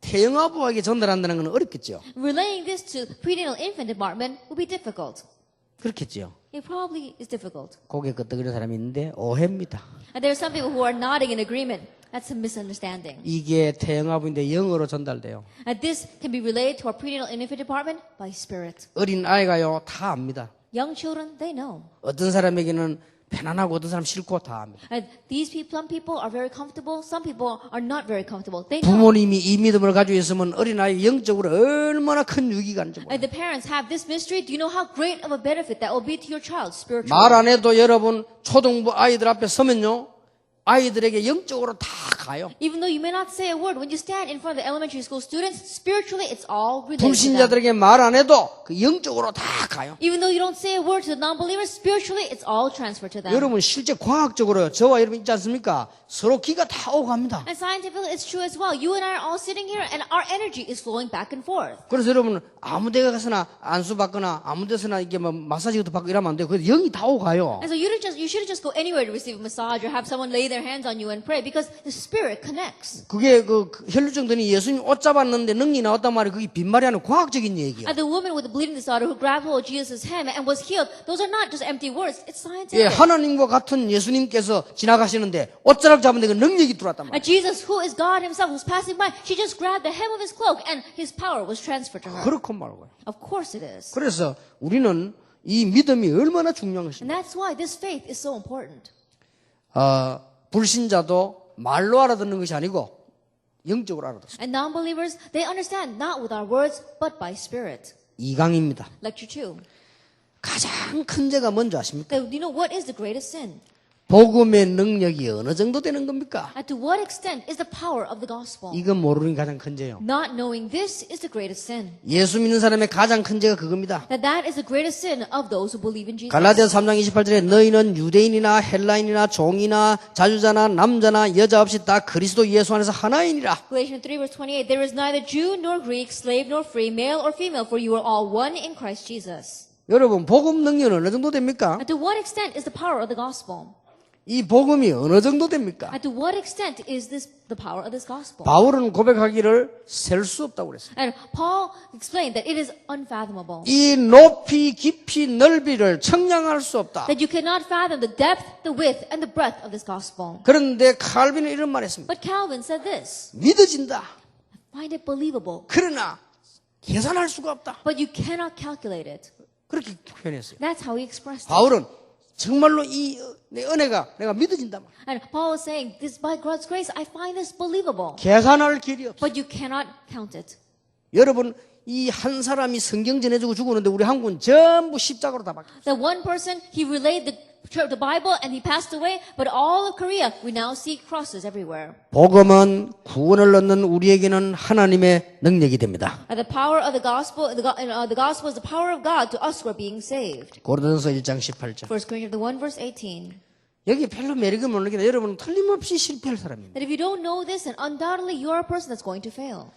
태영아부에게 전달한다는 건 어렵겠죠. Relaying this to prenatal infant department will be difficult. 그렇겠죠. It probably is difficult. 고개 끄덕이는 사람이 있는데 오해입니다. And there are some people who are nodding in agreement. That's a misunderstanding. 이게 태영아부인데 영어로 전달돼요. And this can be relayed to our prenatal and infant department by spirit. 어린 아이가요 다 압니다. Young children, they know. 어떤 사람에게는 편안하고 어떤 사람 싫고 다 압니다. And these people, some people are very comfortable. Some people are not very comfortable. They know. 부모님이 이 믿음을 가지고 있으면 어린아이 영적으로 얼마나 큰 유익이 가는지 몰라요. And the parents have this mystery. Do you know how great of a benefit that will be to your child spiritually? 말 안 해도 여러분 초등부 아이들 앞에 서면요 아이들에게 영적으로 다 가요. Even though you may not say a word, when you stand in front of the elementary school students, spiritually it's all related to them. 불신자들에게 말 안 해도 그 영적으로 다 가요. Even though you don't say a word to the non-believers, spiritually it's all transferred to them. 여러분 실제 과학적으로 저와 여러분 있지 않습니까? 서로 기가 다 오고 갑니다. And scientifically it's true as well. You and I are all sitting here and our energy is flowing back and forth. 그래서 여러분 아무 데 가서나 안수 받거나 아무 데서나 이게 뭐 마사지도 받고 이러면 안 돼요. 그래서 영이 다 오고 가요. And so you shouldn't just go anywhere to receive a massage or have someone lay their hands on you and pray because the spirit connects. 그게 그 혈루증들이 예수님 옷 잡았는데 능력이 나왔단 말이에요. 그게 빈말이 아니라 과학적인 얘기예요. And the woman with the bleeding disorder who grabbed hold of Jesus' hand and was healed, those are not just empty words, it's scientific. 예, 하나님과 같은 예수님께서 지나가시는데 옷자락 잡았는데 그 능력이 들어왔단 말이에요. And Jesus, who is God himself, was passing by, she just grabbed the hem of his cloak and his power was transferred to her. 그렇고 말고요. Of course it is. 그래서 우리는 이 믿음이 얼마나 중요한 것입니까? And that's why this faith is so important. 불신자도 말로 알아듣는 것이 아니고 영적으로 알아듣습니다. And non-believers, they understand not with our words, but by spirit. 2강입니다. Lecture 2. 가장 큰 죄가 뭔지 아십니까? So, you know, what is the greatest sin? 복음의 능력이 어느 정도 되는 겁니까? And to what extent is the power of the gospel? 이건 모르는 게 가장 큰 죄요. Not knowing this is the greatest sin. 예수 믿는 사람의 가장 큰 죄가 그겁니다. That is the greatest sin of those who believe in Jesus. 갈라디아서 3장 28절에 너희는 유대인이나 헬라인이나 종이나 자주자나 남자나 여자 없이 다 그리스도 예수 안에서 하나이니라. Galatians 3 verse 28, there is neither Jew nor Greek, slave nor free, male or female, for you are all one in Christ Jesus. 여러분 복음 능력은 어느 정도 됩니까? And to what extent is the power of the gospel? 이 복음이 어느 정도 됩니까? And to what extent is this the power of this gospel? 바울은 고백하기를 셀 수 없다고 그랬어요. And Paul explained that it is unfathomable. 이 높이 깊이 넓이를 청량할 수 없다. That you cannot fathom the depth, the width, and the breadth of this gospel. 그런데 칼빈은 이런 말했습니다. But Calvin said this, 믿어진다. find it believable, 그러나 계산할 수가 없다. but you cannot calculate it. 그렇게 표현했어요. That's how he expressed it. 바울은 정말로 이 내 은혜가 내가 믿어진다. And Paul was saying, this by God's grace, I find this believable, 계산할 길이 없어. but you cannot count it. 여러분 이 한 사람이 성경 전해주고 죽었는데 우리 한국은 전부 십자가로 다 바뀌었어요. That one person, he relayed the Bible and he passed away, but all of Korea, we now see crosses everywhere. 복음은 구원을 얻는 우리에게는 하나님의 능력이 됩니다. And the power of the gospel, the gospel is the power of God to us who are being saved. 고린도전서 1장 18절. 1 Corinthians 1 verse 18. 여기 별로 매력이 모르겠는데 여러분은 틀림없이 실패할 사람입니다. That if you don't know this, then undoubtedly you are a person that's going to fail.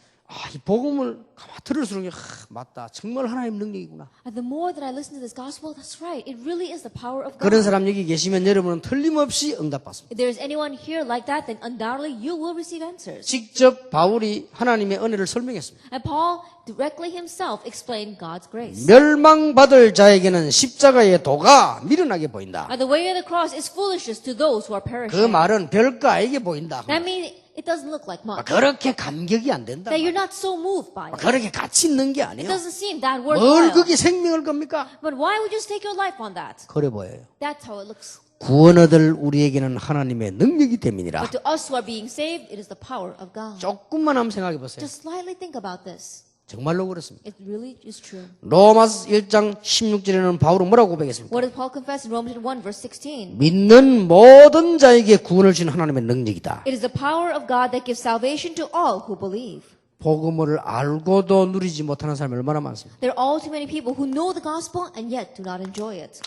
이 복음을 가만 들을수록 맞다. 정말 하나님 능력이구나. And the more that I listen to this gospel, that's right. It really is the power of 그런 God. 사람 여기 계시면 여러분은 틀림없이 응답받습니다. If there is anyone here like that, then undoubtedly you will receive answers. 직접 바울이 하나님의 은혜를 설명했습니다. And Paul directly himself explained God's grace. 멸망받을 자에게는 십자가의 도가 미련하게 보인다. And the way of the cross is foolishness to those who are 그 perishing. 말은 별거아에게 보인다. That means it doesn't look like much. 그렇게 감격이 안 된다. That you're not so moved by it. 그렇게 가치 있는 게 It 아니에요. doesn't seem that 뭘 worthwhile. 그게 생명을 겁니까? But why would you stake your life on that? 그래 보여요. That's how it looks. 구원 얻을 우리에게는 하나님의 능력이 됨이니라. But to us who are being saved, it is the power of God. 조금만 한번 생각해 보세요. Just slightly think about this. 정말로 그렇습니다. It really is true. 로마서 1장 16절에는 바울은 뭐라고 고백했습니까? What did Paul confess in Romans 1 verse 16? 믿는 모든 자에게 구원을 주는 하나님의 능력이다. It is the power of God that gives salvation to all who believe. 복음을 알고도 누리지 못하는 사람이 얼마나 많습니까? There are all too many people who know the gospel and yet do not enjoy it.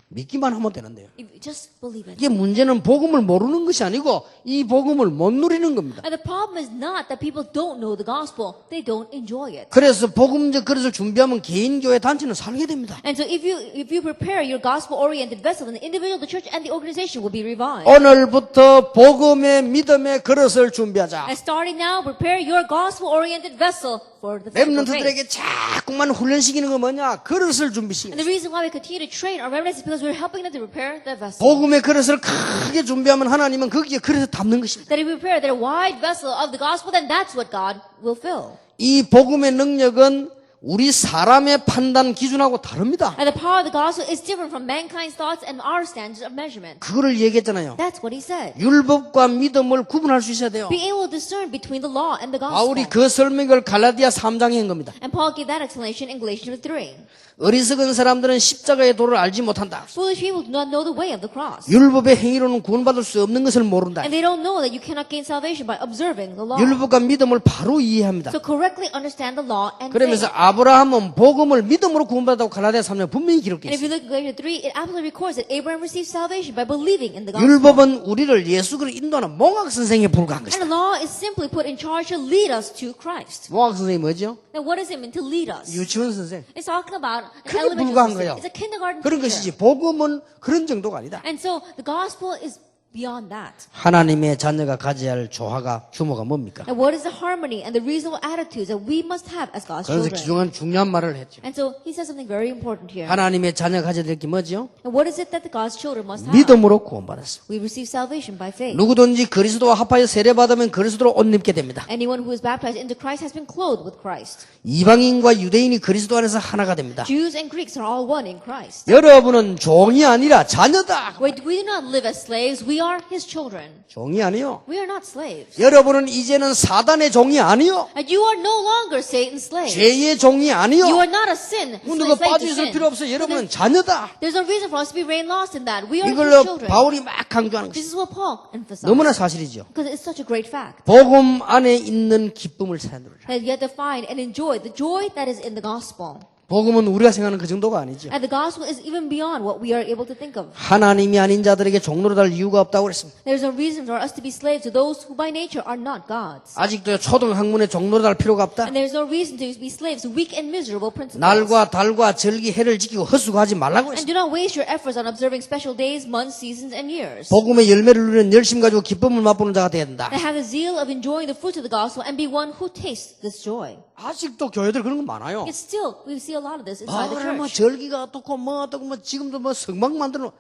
믿기만 하면 되는데요. If you just believe it. 이게 문제는 복음을 모르는 것이 아니고 이 복음을 못 누리는 겁니다. And the problem is not that people don't know the gospel, they don't enjoy it. 그래서 복음적 그릇을 준비하면 개인 교회 단체는 살게 됩니다. And so if you prepare your gospel-oriented vessel, then the individual, the church, and the organization will be revived. 오늘부터 복음의 믿음의 그릇을 준비하자. And starting now, prepare your gospel-oriented vessel for the faith. 렘넌트들에게 자꾸만 훈련시키는 건 뭐냐? 그릇을 준비시키는 And the reason why we continue to train our remnants is because we're helping them to prepare their vessel. 복음의 그릇을 크게 준비하면 하나님은 거기에 그릇에 담는 것입니다. That if we prepare their wide vessel of the gospel, then that's what God will fill. 이 복음의 능력은 우리 사람의 판단 기준하고 다릅니다. And the power of the gospel is different from mankind's thoughts and our standards of measurement. 그거를 얘기했잖아요. That's what he said. 율법과 믿음을 구분할 수 있어야 돼요. Be able to discern between the law and the gospel. 바울이 그 설명을 갈라디아 3장에 한 겁니다. And Paul gave that explanation in Galatians 3. 어리석은 사람들은 십자가의 도를 알지 못한다. Foolish people do not know the way of the cross. 율법의 행위로는 구원받을 수 없는 것을 모른다. And they don't know that you cannot gain salvation by observing the law. 율법과 믿음을 바로 이해합니다. So correctly understand the law and 그러면서 faith. 아브라함은 복음을 믿음으로 구원받았다고 갈라디아 3장 분명히 기록되어 And if 있어요. you look at Galatians 3, it absolutely records that Abraham received salvation by believing in the gospel. 율법은 우리를 예수를 인도하는 몽학 선생에 불과한 And 것이다. the law is simply put in charge to lead us to Christ. 몽학 선생이 뭐죠? Now what does it mean to lead us? 유치원 선생. It's talking about an 그게 elementary 불과한 school. 거예요. It's a kindergarten 그런 teacher. 것이지 복음은 그런 정도가 아니다. And so the gospel is beyond that. 하나님의 자녀가 가져야 할 조화가 규모가 뭡니까? And what is the harmony and the reasonable attitudes that we must have as God's 그래서 children? 중요한 말을 했죠. And so he says something very important here. 하나님의 자녀가 가져야 될 게 뭐죠? And what is it that the God's children must have? 믿음으로 구원받았어. We receive salvation by faith. 누구든지 그리스도와 합하여 세례받으면 그리스도로 옷 입게 됩니다. Anyone who is baptized into Christ has been clothed with Christ. 이방인과 유대인이 그리스도 안에서 하나가 됩니다. Jews and Greeks are all one in Christ. 여러분은 종이 아니라 자녀다. We do not live as slaves. We are his children. 종이 아니요. We are not slaves. 여러분은 이제는 사단의 종이 아니요. And you are no longer Satan's slave. 죄의 종이 You 아니요. are not a sin. 누가 slave 빠져 to 있을 sin. 필요 없어요. So 여러분은 자녀다. there's no reason for us to be brain lost in that. We are his 이걸로 children. 바울이 막 강조하는 This 것이 is what Paul emphasized. 너무나 사실이죠. Because it's such a great fact. 복음 안에 있는 기쁨을 찾느라. That you have to find and enjoy the joy that is in the gospel. 복음은 우리가 생각하는 그 정도가 아니죠. And the gospel is even beyond what we are able to think of. 하나님이 아닌 자들에게 종로로 달 이유가 없다고 그랬습니다. There's no reason for us to be slaves to those who by nature are not gods. 아직도 초등학문에 종로로 달 필요가 없다. And there's no reason to be slaves to weak and miserable principles. 날과 달과 절기 해를 지키고 헛수고하지 말라고 And 했습니다. do not waste your efforts on observing special days, months, seasons, and years. 복음의 열매를 누리는 열심 가지고 기쁨을 맛보는 자가 되어야 된다. And have the zeal of enjoying the fruits of the gospel and be one who tastes this joy. 아직도 교회들 그런 거 많아요. Yet still, we see a lot of this inside the 뭐 church. 절기가 어떻고 뭐 어떻고 뭐 지금도 뭐 성막 만들어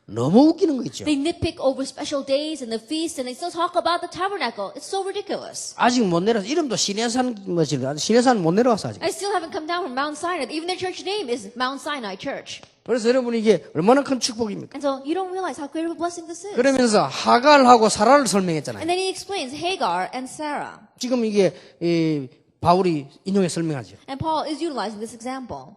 너무 웃기는 거 있죠. They nitpick over special days and the feasts, and they still talk about the tabernacle. It's so ridiculous. 아직 못 내려서 이름도 시내산 뭐지? 시내산 못 내려왔어 아직. I still haven't come down from Mount Sinai. Even their church name is Mount Sinai Church. 그래서 여러분 이게 얼마나 큰 축복입니까? And so you don't realize how great of a blessing this is. 그러면서 하갈하고 사라를 설명했잖아요. And then he explains Hagar and Sarah. 지금 이게 이 바울이 인용해 설명하죠. And Paul is utilizing this example.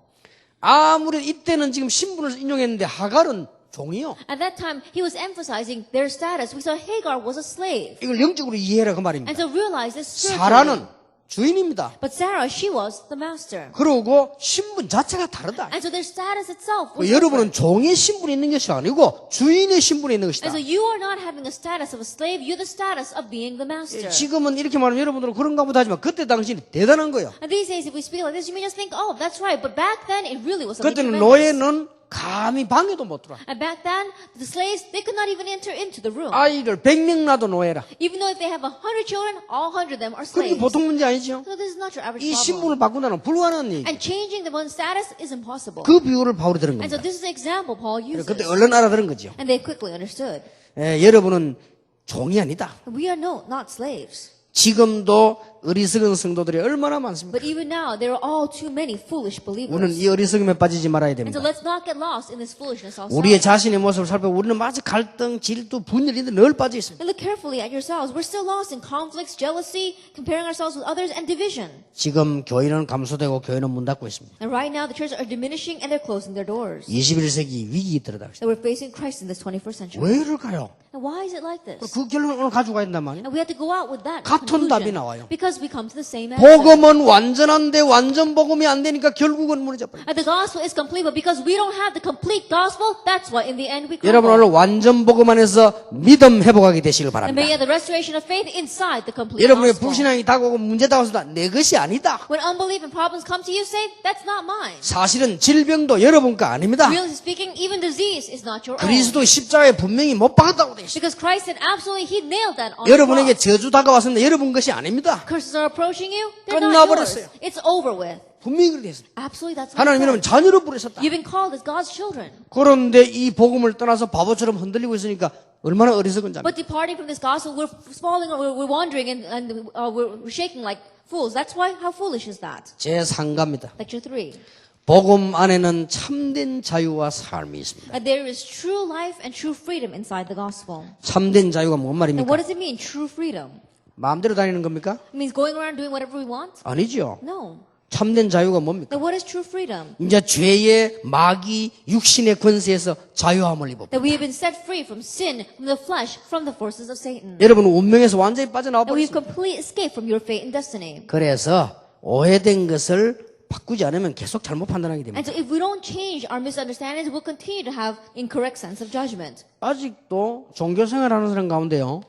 아무리 이때는 지금 신분을 인용했는데 하갈은 종이요. At that time, he was emphasizing their status. We saw Hagar was a slave. 이걸 영적으로 이해해라 그 말입니다. And so realize this spiritually. 사라는 주인입니다. But Sarah, she was the master. 그리고 신분 자체가 다르다. And so their status itself was 여러분은 different. 종의 신분이 있는 것이 아니고 주인의 신분이 있는 것이다. And so you are not having a status of a slave. You're the status of being the master. 지금은 이렇게 말하면 여러분들은 그런가 보다 하지만 그때 당시는 대단한 거예요. And these days, if we speak like this, you may just think, oh, that's right. But back then, it really was something 그때는 tremendous. 노예는 감히 방에도 못 들어와. And back then, the slaves, they could not even enter into the room. 아이들 100명 낳아도 노예라. Even though if they have 100 children, all 100 of them are 그게 slaves. 보통 문제 아니죠? So this is not your average 이 problem. 신분을 바꾼다는 불가능한 얘기. And changing the one's status is impossible. 그 비유를 바울이 들은 And so 겁니다. this is the example Paul uses. 그때 얼른 알아들은 거죠. And they quickly understood. 여러분은 종이 아니다. We are not slaves. 지금도 어리석은 성도들이 얼마나 많습니까? But even now, there are all too many foolish 우리는 believers. 이 어리석음에 빠지지 말아야 And so 됩니다. let's not get lost in this foolishness also. 우리의 자신의 모습을 살펴보면 우리는 마치 갈등, 질투, 분열 이런 데 늘 빠져 있습니다. And look carefully at yourselves. We're still lost in conflicts, jealousy, comparing ourselves with others, and division. 지금 교회는 감소되고 교회는 문 닫고 있습니다. And right now, the churches are diminishing and they're closing their doors. 21세기 위기 들어다. So we're facing Christ in this 21st century. 왜 이럴까요? And why is it like this? 그 결론을 오늘 가지고 가야 된단 말이에요. And we have to go out with that 같은 답이 conclusion. 나와요. Because we come to the same answer. 복음은 완전한데 완전 복음이 안 되니까 결국은 무너져 버려요. And the gospel is complete, but because we don't have the complete gospel, that's why in the end we 여러분 crumble. 오늘 완전 복음 안에서 믿음 회복하게 되시길 And may you 바랍니다. have the restoration of faith inside the complete 여러분의 gospel. 불신앙이 다가오고 문제 다가오다 내 것이 아니다. When unbelief and problems come to you, say, that's not mine. 사실은 질병도 여러분 거 아닙니다. Really speaking, even disease is not your own. 그리스도 십자가에 분명히 못 박았다고 돼 있어요. Because Christ said absolutely, he nailed that on the 여러분에게 cross. 저주 다가왔습니다. 여러분 것이 아닙니다. Curses are approaching you, they're not 끝나버렸어요. yours. It's over with. 분명히 그렇게 했습니다. Absolutely, that's what 하나님 it 여러분 says. 자녀로 부르셨다. You've been called as God's children. 그런데 이 복음을 떠나서 바보처럼 흔들리고 있으니까 얼마나 어리석은 자입니까? But departing from this gospel, we're falling, we're wandering, and we're shaking like fools. That's why, how foolish is that? 제3가입니다. Lecture 3. 복음 안에는 참된 자유와 삶이 있습니다. That there is true life and true freedom inside the gospel. 참된 자유가 뭔 And 말입니까? what does it mean, true freedom? 마음대로 다니는 겁니까? It means going around doing whatever we want? 아니죠. No. 참된 자유가 뭡니까? Then what is true freedom? 이제 죄의 마귀 육신의 권세에서 자유함을 입어. That we have been set free from sin, from the flesh, from the forces of Satan. 여러분은 운명에서 완전히 빠져나와 That we've 버렸습니다. completely escaped from your fate and destiny. 그래서 오해된 것을 바꾸지 않으면 계속 잘못 판단하게 됩니다. And so if we don't change our misunderstandings, we'll continue to have incorrect sense of judgment. 아직도 종교 생활하는 사람 가운데요.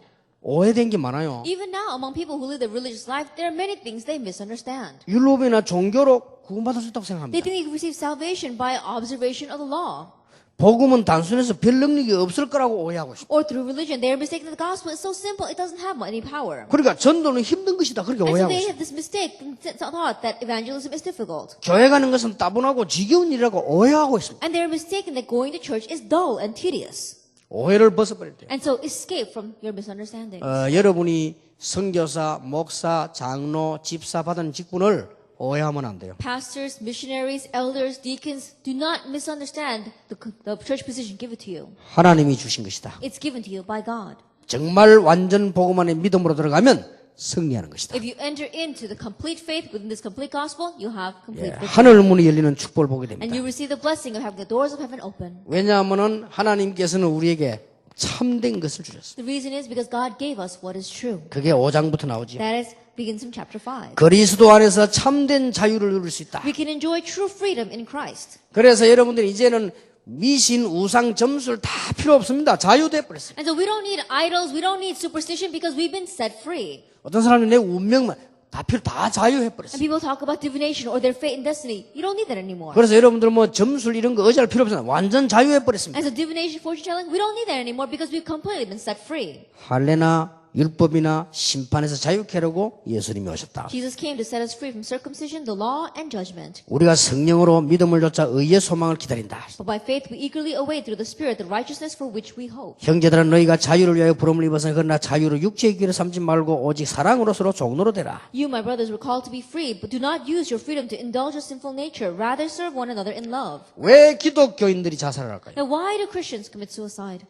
오해된 게 많아요. Even now, among people who live their religious life, there are many things they misunderstand. 율법이나 종교로 구원받을 수 있다고 They 생각합니다. think they can receive salvation by observation of the law. 복음은 단순해서 별 능력이 없을 거라고 오해하고 있습니다. Or through religion. They are mistaken that the gospel is so simple, it doesn't have any power. 그러니까 전도는 힘든 것이다 그렇게 And so 오해하고 they 있습니다. have this mistake, thought that evangelism is difficult. 교회 가는 것은 따분하고 지겨운 일이라고 오해하고 있습니다. And they are mistaken that going to church is dull and tedious. 오해를 벗어버릴 때 And so escape from your misunderstandings. 여러분이 선교사, 목사, 장로, 집사 받은 직분을 오해하면 안 돼요. Pastors, missionaries, elders, deacons, do not misunderstand the church position given to you. 하나님이 주신 것이다. It's given to you by God. 정말 완전 복음 안에 믿음으로 들어가면 승리하는 것이다. If you enter into the complete faith within this complete gospel, you have complete victory. 하늘 문이 열리는 축복을 보게 And 됩니다. you receive the blessing of having the doors of heaven open. 왜냐하면 하나님께서는 우리에게 참된 것을 주셨어요. The reason is because God gave us what is true. 그게 5장부터 나오죠. That begins in chapter 5. 그리스도 안에서 참된 자유를 누릴 수 있다. We can enjoy true freedom in Christ. 그래서 여러분들이 이제는 미신, 우상, 점술 다 필요 없습니다. 자유돼 버렸어요. And so we don't need idols, we don't need superstition because we've been set free. 어떤 사람이 내 운명만 다 자유해 And 버렸어요. people talk about divination or their fate and destiny. You don't need that anymore. 그래서 여러분들 뭐 점술 이런 거 의지할 필요 없어요. 완전 자유해 버렸습니다. And so divination, fortune telling, we don't need that anymore because we've completely been set free. 할례나 율법이나 심판에서 자유케 하려고 예수님이 오셨다. Jesus came to set us free from circumcision, the law, and judgment. 우리가 성령으로 믿음을 좇아 의의 소망을 기다린다. But by faith we eagerly await through the Spirit the righteousness for which we hope. 형제들아 너희가 자유를 위하여 부름을 입어서 그러나 자유를 육체의 길을 삼지 말고 오직 사랑으로 서로 종로로 되라. You, my brothers, were called to be free, but do not use your freedom to indulge your sinful nature. Rather serve one another in love. 왜 기독교인들이 자살을 할까요? Now, why do Christians commit suicide?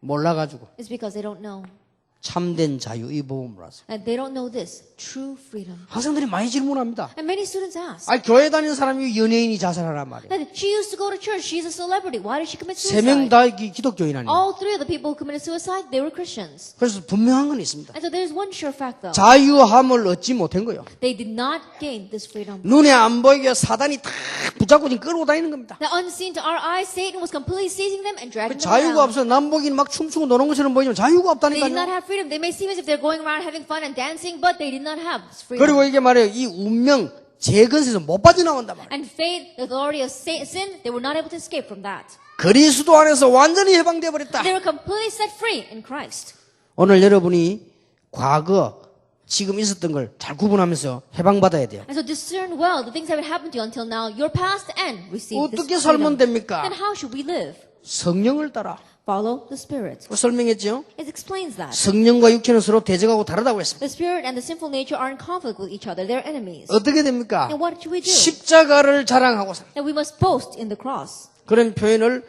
몰라가지고 It's because they don't know. 참된 자유 이 복음을 알았어요. And they don't know this, true freedom. 학생들이 많이 질문합니다. And many students ask, 교회 다니는 사람이 연예인이 자살하란 말이에요. that she used to go to church, she's a celebrity. Why did she commit 세 명 suicide? 다 기독교인 아니에요. All three of the people who committed suicide, they were Christians. 그래서 분명한 건 있습니다. And so there's one sure fact though. 자유함을 얻지 못한 거예요. They did not gain this freedom. 눈에 안 보이게 사단이 다 붙잡고 지금 끌고 다니는 겁니다. Now unseen to our eyes, Satan was completely seizing them and dragging them 자유가 around. 없어 남보기는 막 춤추고 노는 것처럼 보이지만 자유가 They did 없다니까요. not have freedom. They may seem as if they're going around having fun and dancing, but they did not have this freedom. 그리고 이게 말이에요. 이 운명 재건에서 못 빠져나온단 말이에요. And fate, the authority of sin, they were not able to escape from that. 그리스도 안에서 완전히 해방되어 버렸다. They were completely set free in Christ. 오늘 여러분이 과거 지금 있었던 걸 잘 구분하면서 해방받아야 돼요. And so discern well the things that have happened to you until now, your past, and receive this 어떻게 살면 freedom. 됩니까? Then how should we live? 성령을 따라. Follow the Spirit. 설명했죠? It explains that. 성령과 육체는 서로 대적하고 다르다고 했습니다. The Spirit and the sinful nature are in conflict with each other. They're enemies. 어떻게 됩니까? And what should we do? 십자가를 자랑하고 살. That we must boast in the cross. 그런 표현을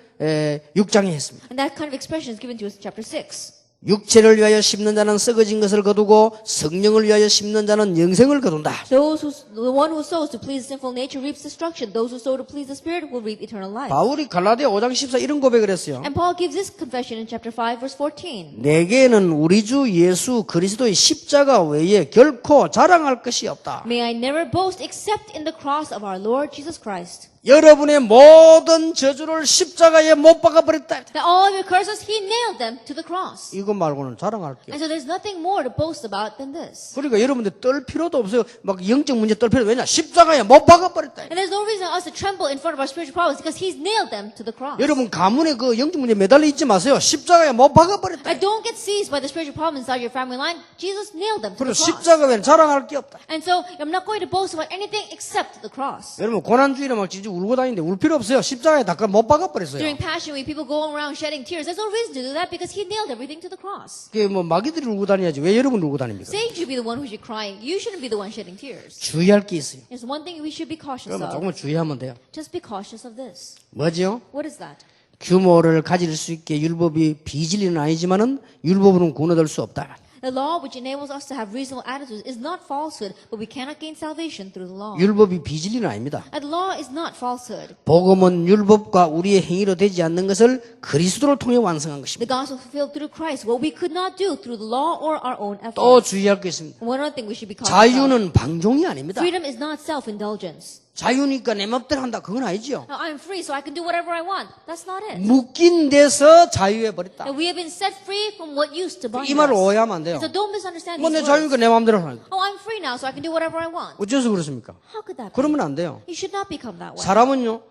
6장에 했습니다. And that kind of expression is given to us in chapter 6. 육체를 위하여 심는 자는 썩어진 것을 거두고 성령을 위하여 심는 자는 영생을 거둔다. The one who sows to please the sinful nature reaps destruction. Those who sow to please the Spirit will reap eternal life. 바울이 갈라디아 5장 14 이런 고백을 했어요. And Paul gives this confession in chapter 5, verse 14. 내게는 우리 주 예수 그리스도의 십자가 외에 결코 자랑할 것이 없다. May I never boast except in the cross of our Lord Jesus Christ. 여러분의 모든 저주를 십자가에 못 박아 버렸다. That all of your curses, He nailed them to the cross. 이거 이거 말고는 자랑할 게. And so there's nothing more to boast about than this. 그러니까 여러분들 떨 필요도 없어요. 막 영적 문제 떨 필요도. 왜냐? 십자가에 못 박아버렸다. And there's no reason for us to tremble in front of our spiritual problems because He's nailed them to the cross. 여러분 가문에 그 영적 문제 매달려 있지 마세요. 십자가에 못 박아버렸다. And don't get seized by the spiritual problems inside your family line. Jesus nailed them to 그리고 the cross. 십자가 외에는 자랑할 게 없다. And so I'm not going to boast about anything except the cross. 여러분 고난주일에 막 진짜 울고 다니는데 울 필요 없어요. 십자가에 다 못 박아버렸어요. During Passion Week, people go around shedding tears. There's no reason to do that because He nailed everything to the cross. 그게 뭐 마귀들이 울고 다녀야지. 왜 여러분 울고 다닙니까? Satan should be the one who should be crying. You shouldn't be the one shedding tears. 주의할 게 있어요. There's one thing we should be cautious 그러면 of. 조금만 주의하면 돼요. Just be cautious of this. 뭐지요? What is that? 규모를 가질 수 있게 율법이 비진리는 아니지만은 율법으로는 구원 얻을 수 없다. The law which enables us to have reasonable attitudes is not falsehood, but we cannot gain salvation through the law. 율법이 비진리는 아닙니다. And the law is not falsehood. 복음은 율법과 우리의 행위로 되지 않는 것을 그리스도를 통해 완성한 The 것입니다. gospel fulfilled through Christ, what we could not do through the law or our own 또 efforts. 주의할 게 있습니다. One other thing we should be cautious of. 자유는 방종이 아닙니다. Freedom is not self-indulgence. 자유니까 내 맘대로 한다. 그건 아니죠. Now, I'm free, so I can do whatever I want. That's not it. 묶인 데서 자유해버렸다. And we have been set free from what used to bind 이 말을 us. 오해하면 안 돼요. So don't misunderstand 뭐 내 these 자유니까 words. 내 마음대로 하는 거. Oh, I'm free now, so I can do whatever I want. 어째서 그렇습니까? How could that be? 그러면 안 돼요. You should not become that way. 사람은요,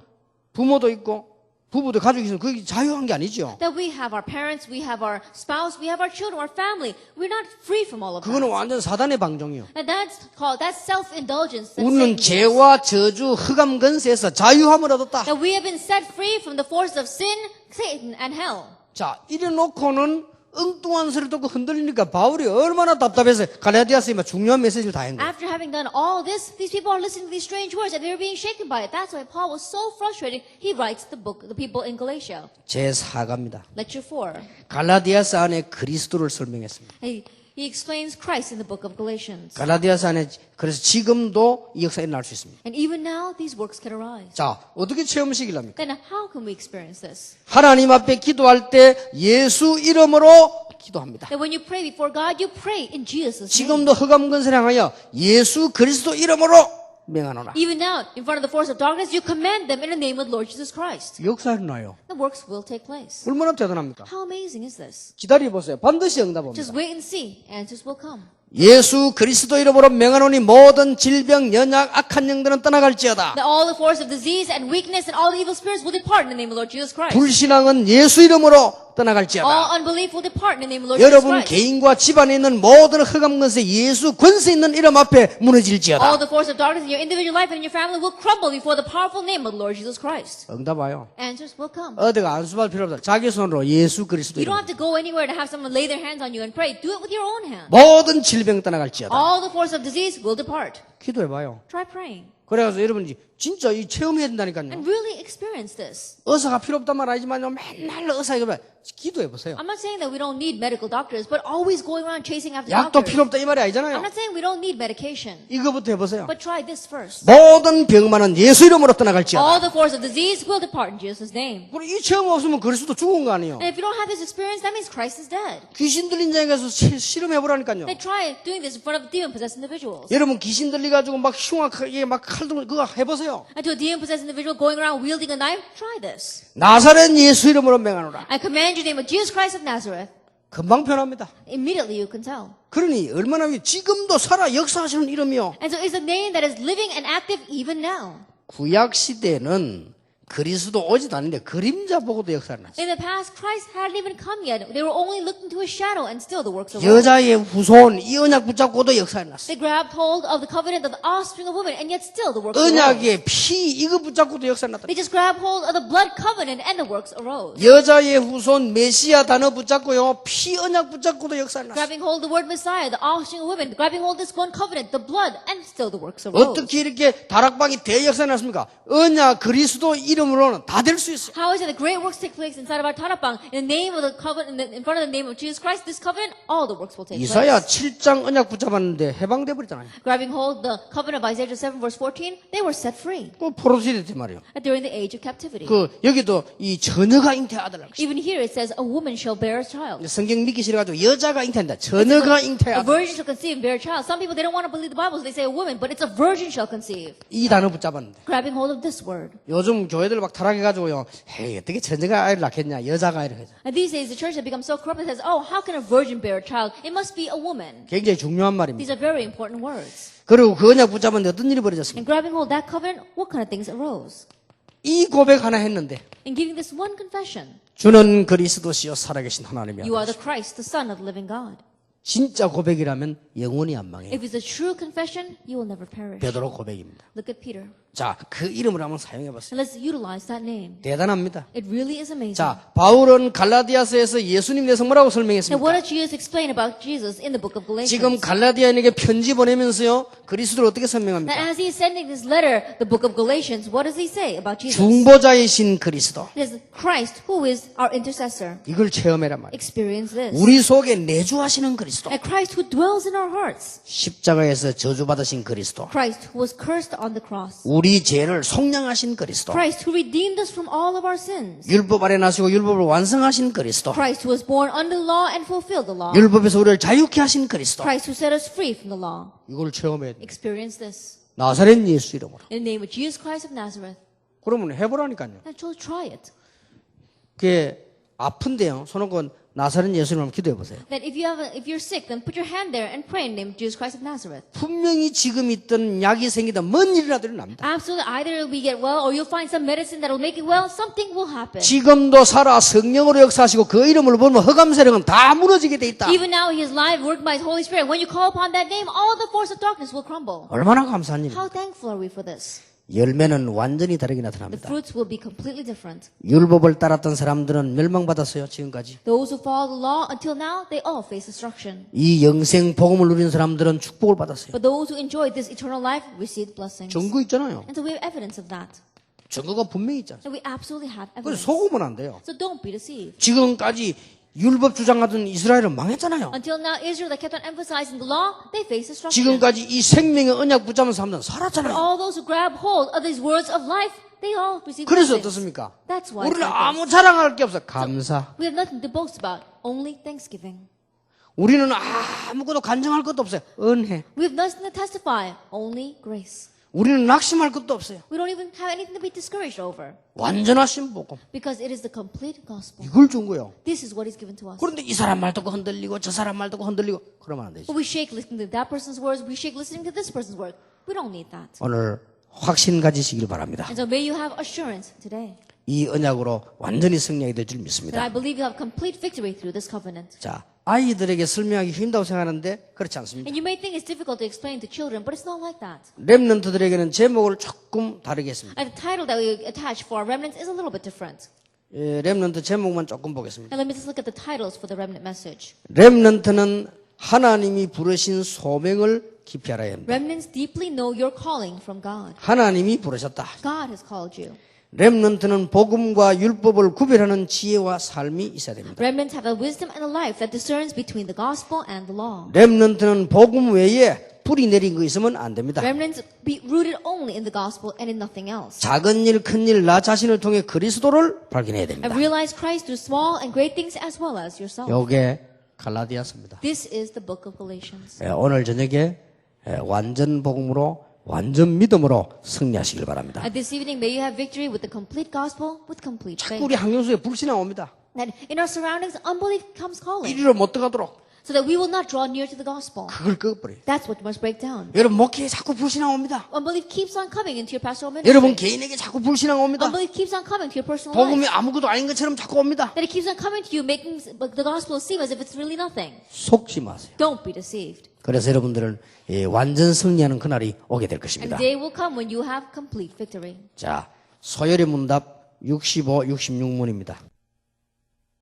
부모도 있고, 부부도 가족이 있으면 그게 자유한 게 아니죠. That we have our parents, we have our spouse, we have our children, our family. We're not free from all of 그거는 that. 완전 사단의 방종이요. And that's self-indulgence. That's 우리는 Satan. 죄와 저주, 흑암 근세에서 자유함을 얻었다. That we have been set free from the forces of sin, Satan, and hell. 자, 이래 놓고는 엉뚱한 소리를 듣고 흔들리니까 바울이 얼마나 답답해서 갈라디아서에 막 중요한 메시지를 다 한 거예요. After having done all this, these people are listening to these strange words and they're being shaken by it. That's why Paul was so frustrated. He writes the book, the people in Galatia. 제4가입니다. Lecture 4. 갈라디아서 안에 그리스도를 설명했습니다. He explains Christ in the book of Galatians. 갈라디아서 안에 그래서 지금도 이 역사가 일어날 수 있습니다. And even now, these works can arise. 자, 어떻게 체험시키려 합니까? Then how can we experience this? 하나님 앞에 기도할 때 예수 이름으로 기도합니다. That when you pray before God, you pray in Jesus' name. 지금도 흑암 근세를 향하여 예수 그리스도 이름으로 명하노라. Even now, in front of the force of darkness, you command them in the name of the Lord Jesus Christ. 역사 일어나요. The works will take place. 얼마나 대단합니까? How amazing is this? 기다려보세요. 반드시 응답합니다. Just wait and see. Answers will come. 예수 그리스도 이름으로 명하노니 모든 질병, 연약, 악한 영들은 떠나갈지어다. That all the force of disease and weakness and all the evil spirits will depart in the name of the Lord Jesus Christ. 불신앙은 예수 이름으로 떠나갈지어다. All unbelief will depart in the name of the Lord Jesus 여러분 Christ. 개인과 집안에 있는 모든 흑암 근세 예수 권세 있는 이름 앞에 무너질지어다. All the force of darkness in your individual life and in your family will crumble before the powerful name of the Lord Jesus Christ. 응답 와요. Answers will come. 어디가 안수받을 필요 없다. 자기 손으로 예수 그리스도 You don't 이름. have to go anywhere to have someone lay their hands on you and pray. Do it with your own hand. 모든 질병 떠나갈지어다. All the force of disease will depart. 기도해봐요. Try praying 그래가지고 여러분이 진짜 이 체험해야 된다니까요. and really experience this. 의사가 필요 없단 말 아니지만요. 맨날 의사 이거 기도해보세요. I'm not saying that we don't need medical doctors, but always going around chasing after 약도 doctors. 필요 없다 이 말이 I'm 아니잖아요. not saying we don't need medication, 이거부터 해보세요. but try this first. 모든 병만은 예수 이름으로 떠나갈지어다. All the force of disease will depart in Jesus' name. 그리고 이 체험 없으면 그리스도 죽은 거 아니에요. And if you don't have this experience, that means Christ is dead. 귀신 들린 자에 가서 실험해보라니까요. They try doing this in front of demon-possessed individuals. 여러분 귀신 들려가지고 막 흉악하게 막 칼 들고 그거 해보세요. And to a demon-possessed individual going around wielding a knife, try this. 나사렛 예수 이름으로 명하노라. I command you in the name of Jesus Christ of Nazareth. 금방 변합니다. Immediately you can tell. 그러니 얼마나 지금도 살아 역사하시는 이름이요. And so it's a name that is living and active even now. 구약 시대는 그리스도 오지도 않는데 그림자 보고도 역사를 났어요. In the past, Christ hadn't even come yet. They were only looking to his shadow and still the works of the Lord. 여자의 후손 이 언약 붙잡고도 역사를 났어요. They grabbed hold of the covenant of the offspring of women and yet still the works arose. 언약의 피 이거 붙잡고도 역사를 났다. They just grabbed hold of the blood covenant and the works arose. 여자의 후손 메시아 단어 붙잡고요 피 언약 붙잡고도 역사를 났어요. Grabbing hold of the word Messiah, the offspring of women, grabbing hold of this one covenant, the blood, and still the works arose. 어떻게 이렇게 다락방이 대역사를 났습니까? 언약 그리스도 이름으로는 다 될 수 있어요. How is it that great works take place inside of our Tarapang in the name of the covenant, in front of the name of Jesus Christ, this covenant, all the works will take 이사야 place. 7장 언약 붙잡았는데 해방돼 버리잖아요. Grabbing hold the covenant of Isaiah 7 verse 14, they were set free 그 포로시대 때 말이에요. during the age of captivity. 그 여기도 이 처녀가 잉태하더라. Even here it says a woman shall bear a child. 성경 믿기 싫어가지고 여자가 잉태한다. 처녀가 A 잉태하다. virgin shall conceive and bear a child. Some people, they don't want to believe the Bible, so they say a woman, but it's a virgin shall conceive. 이 단어 붙잡았는데 Grabbing hold of this word. 요즘 교회 교회들 막 타락해가지고요. 에이, 어떻게 천재가 아이를 낳겠냐? 여자가 아이를 하자. And these days, the church has become so corrupt that says, oh, how can a virgin bear a child? It must be a woman. 굉장히 중요한 말입니다. These are very important words. 그리고 그 언약 붙잡았는데 어떤 일이 벌어졌습니까? And grabbing hold of that covenant, what kind of things arose? 이 고백 하나 했는데 In giving this one confession, 주는 그리스도시요 살아계신 하나님이야. you are the Christ, the Son of the living God. 진짜 고백이라면 영원히 안 망해요. If it's a true confession, you will never perish. 베드로 고백입니다. Look at Peter. 자, 그 이름을 한번 사용해봤어요. And let's utilize that name. 대단합니다. It really is amazing. 자, 바울은 갈라디아서에서 예수님 내서 뭐라고 Now, 설명했습니까? what did Jesus explain about Jesus in the book of Galatians? 지금 갈라디아인에게 편지 보내면서요, 그리스도를 어떻게 That 설명합니까? as he is sending this letter, the book of Galatians, what does he say about Jesus? 중보자이신 그리스도. It is Christ who is our intercessor. 이걸 체험해란 말이에요. Experience this. 우리 속에 내주하시는 그리스도. And Christ who dwells in our hearts. 십자가에서 저주받으신 그리스도. Christ who was cursed on the cross. 우리 죄를 속량하신 그리스도. Christ who redeemed us from all of our sins. 율법 아래 나시고 율법을 완성하신 그리스도. Christ who was born under the law and fulfilled the law. 율법에서 우리를 자유케 하신 그리스도. Christ who set us free from the law. 이걸 체험해야 돼. Experience this. 나사렛 예수 이름으로. In the name of Jesus Christ of Nazareth. 그러면 해보라니까요. Now, try it. 그게 아픈데요. 손오건 나사렛 예수 이름으로 기도해 보세요. That if you're sick, then put your hand there and pray in the name of Jesus Christ of Nazareth. 분명히 지금 있던 약이 생기다 뭔 일이라도 일어납니다. Absolutely, either we get well or you'll find some medicine that will make it well. Something will happen. 지금도 살아 성령으로 역사하시고 그 이름을 보면 흑암 세력은 다 무너지게 돼 있다. Even now, He is live, working by His Holy Spirit. When you call upon that name, all the force of darkness will crumble. 얼마나 감사한 일입니다. How thankful are we for this? 열매는 완전히 다르게 The 나타납니다. fruits will be completely different. 율법을 따랐던 사람들은 멸망받았어요. 지금까지. Those who follow the law until now, they all face destruction. 이 영생 복음을 누린 사람들은 축복을 받았어요. But those who enjoyed this eternal life received blessings. 증거 있잖아요. And so we have evidence of that. 증거가 분명히 있잖아요. And we absolutely have 그래서 evidence. 속으면 안 돼요. So don't be deceived. 지금까지 율법 주장하던 이스라엘은 망했잖아요. Until now, Israel that kept on emphasizing the law, they face destruction. 지금까지 이 생명의 언약 붙잡은 사람들은 But 살았잖아요. all those who grab hold of these words of life, they all receive 그래서 blessings. 어떻습니까? That's why it's 우리는 like 아무 this. 자랑할 게 없어. 감사. We have nothing to boast about, only thanksgiving. 우리는 아무것도 간증할 것도 없어요. 은혜. We have nothing to testify, only grace. 우리는 낙심할 것도 없어요. We don't even have anything to be discouraged over, 완전하신 복음. because it is the complete gospel. 이걸 준 거예요. This is what is given to us. 그런데 이 사람 말 듣고 흔들리고 저 사람 말 듣고 흔들리고 그러면 안 되죠. But we shake listening to that person's words, we shake listening to this person's word. We don't need that. 오늘 확신 가지시길 바랍니다. And so may you have assurance today 이 언약으로 완전히 승리하게 될 줄 that 믿습니다. I believe you have complete victory through this covenant. 자, 아이들에게 설명하기 힘들다고 생각하는데 그렇지 않습니다. And you may think it's difficult to explain to children, but it's not like that. 렘넌트들에게는 제목을 조금 다르게 했습니다. And the title that we attach for our remnants is a little bit different. 렘넌트 제목만 조금 보겠습니다. Now let me just look at the titles for the remnant message. 렘넌트는 하나님이 부르신 소명을 깊이 알아야 합니다. Remnants deeply know your calling from God. 하나님이 부르셨다. God has called you. 렘넌트는 복음과 율법을 구별하는 지혜와 삶이 있어야 됩니다. Remnants have a wisdom and a life that discerns between the gospel and the law. 렘넌트는 복음 외에 뿌리 내린 거 있으면 안 됩니다. Remnants be rooted only in the gospel and in nothing else. 작은 일, 큰 일, 나 자신을 통해 그리스도를 발견해야 됩니다. And realize Christ through small and great things as well as yourself. 요게 갈라디아서입니다. This is the book of Galatians. 오늘 저녁에 완전 복음으로 완전 믿음으로 승리하시길 바랍니다. And this evening, may you have victory with the complete gospel, with complete 자꾸 faith. 우리 환경 속에 불신앙 옵니다. That in our surroundings, unbelief comes calling, 이리로 못 들어가도록 so that we will not draw near to the gospel. 그걸 끄어버려요. That's what must break down. 여러분 목회에 자꾸 불신앙 옵니다. Unbelief keeps on coming into your pastoral 여러분 ministry. 개인에게 자꾸 불신앙 옵니다. Unbelief keeps on coming to your personal 복음이 life. 아무것도 아닌 것처럼 자꾸 옵니다. That it keeps on coming to you, making the gospel seem as if it's really nothing. 속지 마세요. Don't be deceived. 그래서 여러분들은 완전 승리하는 그날이 오게 될 And 것입니다. the day will come when you have complete victory. 자, 소열의 문답 65, 66문입니다.